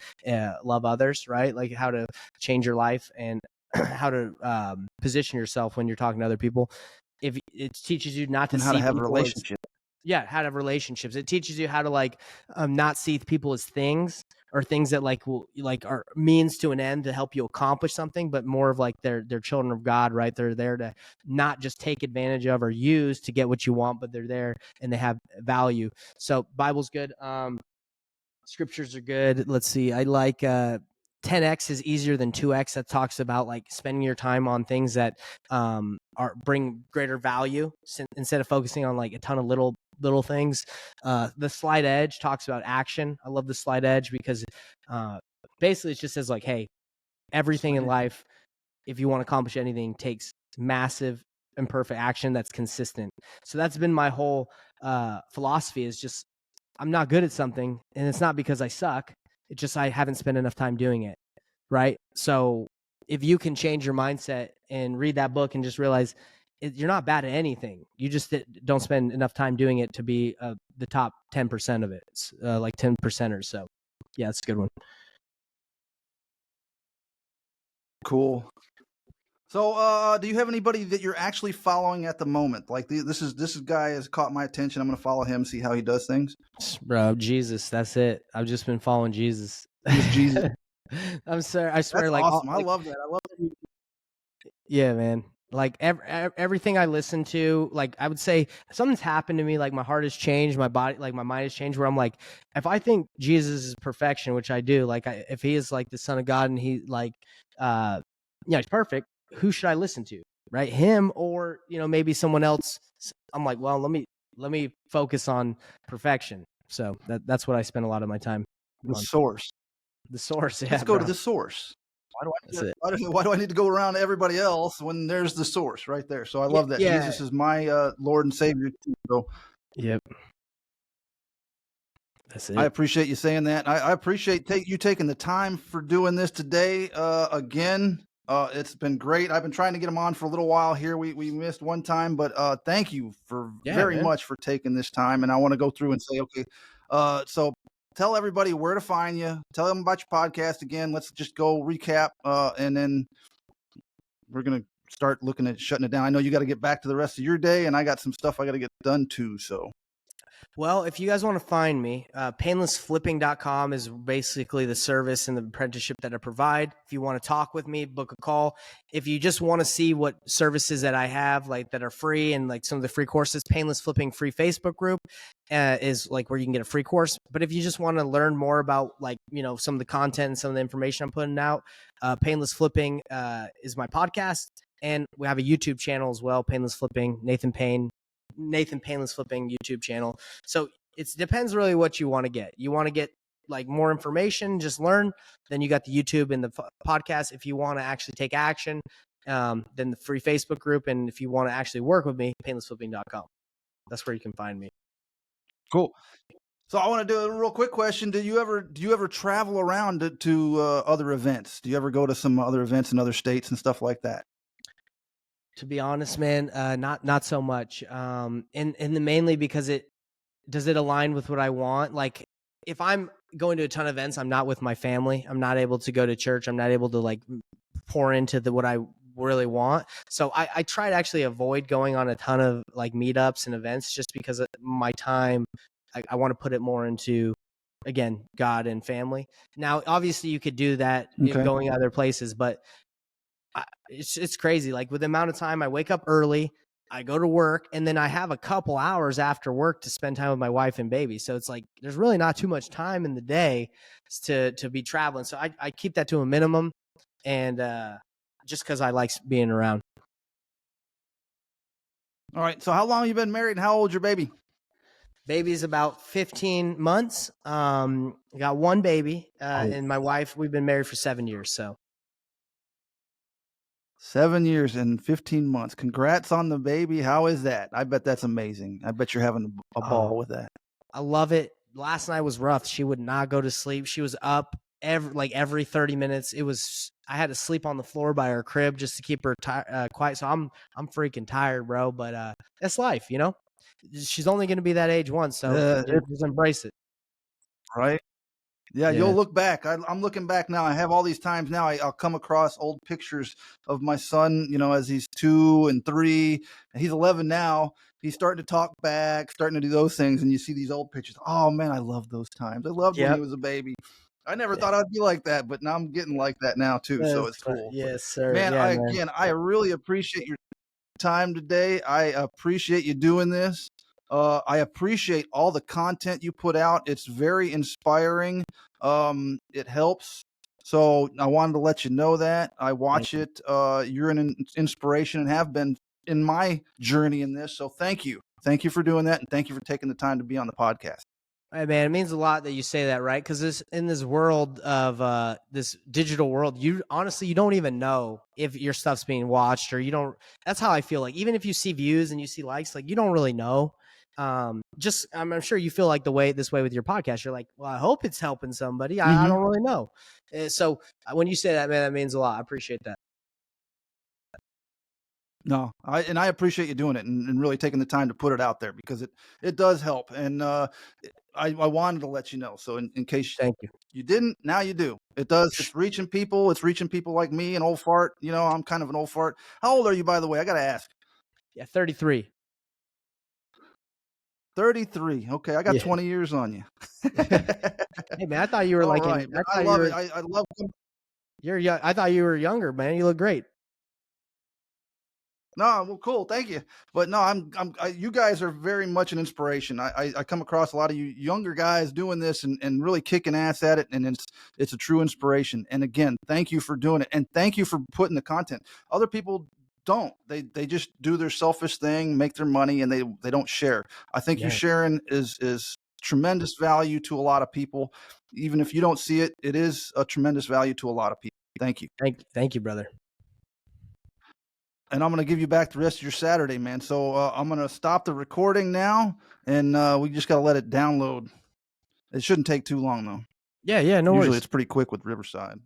love others, right? Like how to change your life and how to position yourself when you're talking to other people. If it teaches you not to And how to see have a people relationship. how to have relationships. It teaches you how to like not see people as things, or things that like will like are means to an end to help you accomplish something, but more of like they're children of God, right? They're there to not just take advantage of or use to get what you want, but they're there and they have value. So Bible's good. Scriptures are good. Let's see. I like 10x is easier than 2x. That talks about like spending your time on things that are bring greater value instead of focusing on like a ton of little things. The Slight Edge talks about action. I love the Slight Edge because basically it just says like, hey, everything in life, if you want to accomplish anything, takes massive imperfect action that's consistent. So that's been my whole philosophy, is just I'm not good at something, and it's not because I suck. It's just I haven't spent enough time doing it, right? So if you can change your mindset and read that book and just realize you're not bad at anything, you just don't spend enough time doing it to be the top 10% of it. It's like 10% or so. Yeah, it's a good one. Cool. So, do you have anybody that you're actually following at the moment? Like this guy has caught my attention. I'm going to follow him, see how he does things. Bro, Jesus, that's it. I've just been following Jesus. Who's Jesus? I'm sorry. I swear, That's like, awesome. I love that. I love that. yeah, man. Like everything I listen to, like I would say something's happened to me. Like my heart has changed, my body, like my mind has changed. Where I'm like, if I think Jesus is perfection, which I do, like if he is like the Son of God and he like, he's perfect. Who should I listen to? Right, him or maybe someone else. I'm like, well, let me focus on perfection. So that's what I spend a lot of my time The on. source. The source. Yeah, Let's go bro. to the source. That's it. Why do I need to go around to everybody else when there's the source right there? So I love that. Yeah. Jesus is my Lord and Savior too. So Yep. That's it. I appreciate you saying that. I appreciate you taking the time for doing this today. Again, it's been great. I've been trying to get him on for a little while here. We missed one time, but thank you for very much for taking this time. And I want to go through and say, okay, so tell everybody where to find you. Tell them about your podcast again. Let's just go recap, and then we're gonna start looking at shutting it down. I know you got to get back to the rest of your day, and I got some stuff I got to get done too. So. Well, if you guys want to find me, painlessflipping.com is basically the service and the apprenticeship that I provide. If you want to talk with me, book a call. If you just want to see what services that I have, like that are free and like some of the free courses, Painless Flipping free Facebook group is like where you can get a free course. But if you just want to learn more about like, some of the content and some of the information I'm putting out, Painless Flipping is my podcast. And we have a YouTube channel as well, Painless Flipping, Nathan Painless Flipping YouTube channel. So it depends really what you want to get. You want to get like more information, just learn. Then you got the YouTube and the podcast. If you want to actually take action, then the free Facebook group. And if you want to actually work with me, painlessflipping.com. That's where you can find me. Cool. So I want to do a real quick question. Do you ever travel around to other events? Do you ever go to some other events in other states and stuff like that? To be honest, man, not so much. And mainly because it align with what I want. Like if I'm going to a ton of events, I'm not with my family. I'm not able to go to church. I'm not able to like pour into what I really want. So I try to actually avoid going on a ton of like meetups and events just because of my time. I want to put it more into, again, God and family. Now, obviously you could do that going other places, but it's crazy. Like with the amount of time I wake up early, I go to work, and then I have a couple hours after work to spend time with my wife and baby. So it's like, there's really not too much time in the day to be traveling. So I keep that to a minimum. And just cause I like being around. All right. So how long have you been married and how old's your baby? Baby's about 15 months. I got one baby, and my wife, we've been married for 7 years. So 7 years and 15 months. Congrats on the baby. How is that? I bet that's amazing. I bet you're having a ball with that. I love it. Last night was rough. She would not go to sleep. She was up every 30 minutes. I had to sleep on the floor by her crib just to keep her quiet. So I'm freaking tired, bro. But that's life, you know. She's only going to be that age once, so just embrace it. Right. Yeah, Yeah. you'll look back. I'm looking back now. I have all these times now. I'll come across old pictures of my son, as he's 2 and 3, and he's 11 now. He's starting to talk back, starting to do those things, and you see these old pictures. Oh man, I love those times. I loved when he Yep. was a baby. I never thought I'd be like that, but now I'm getting like that now too. So it's cool. Yes, sir. Man, Yeah, man. again, I really appreciate your time today. I appreciate you doing this. I appreciate all the content you put out. It's very inspiring. It helps. So I wanted to let you know that. I watch it. You're an inspiration and have been in my journey in this. So thank you. Thank you for doing that. And thank you for taking the time to be on the podcast. Hey man, it means a lot that you say that, right? Because in this world of this digital world, you honestly don't even know if your stuff's being watched, or you don't. That's how I feel. Like even if you see views and you see likes, like you don't really know. I'm sure you feel like this way with your podcast. You're like, well, I hope it's helping somebody. I don't really know. So when you say that, man, that means a lot. I appreciate that. No, I appreciate you doing it and really taking the time to put it out there, because it does help. And I wanted to let you know. So in case Thank you. you didn't, now you do. It does. It's reaching people. It's reaching people like me, an old fart. I'm kind of an old fart. How old are you, by the way? I got to ask. Yeah, 33. 33. Okay, I got Yeah. 20 years on you. Hey man, I thought you were All right. I love it. I love it. You're young. I thought you were younger, man. You look great. No, well, cool. Thank you. But no, you guys are very much an inspiration. I come across a lot of you younger guys doing this and really kicking ass at it. And it's a true inspiration. And again, thank you for doing it. And thank you for putting the content. Other people don't. They just do their selfish thing, make their money, and they don't share. I think you sharing is tremendous value to a lot of people. Even if you don't see it, it is a tremendous value to a lot of people. Thank you. Thank you, brother. And I'm going to give you back the rest of your Saturday, man. So I'm going to stop the recording now, and we just got to let it download. It shouldn't take too long, though. Yeah, no Usually worries. it's pretty quick with Riverside.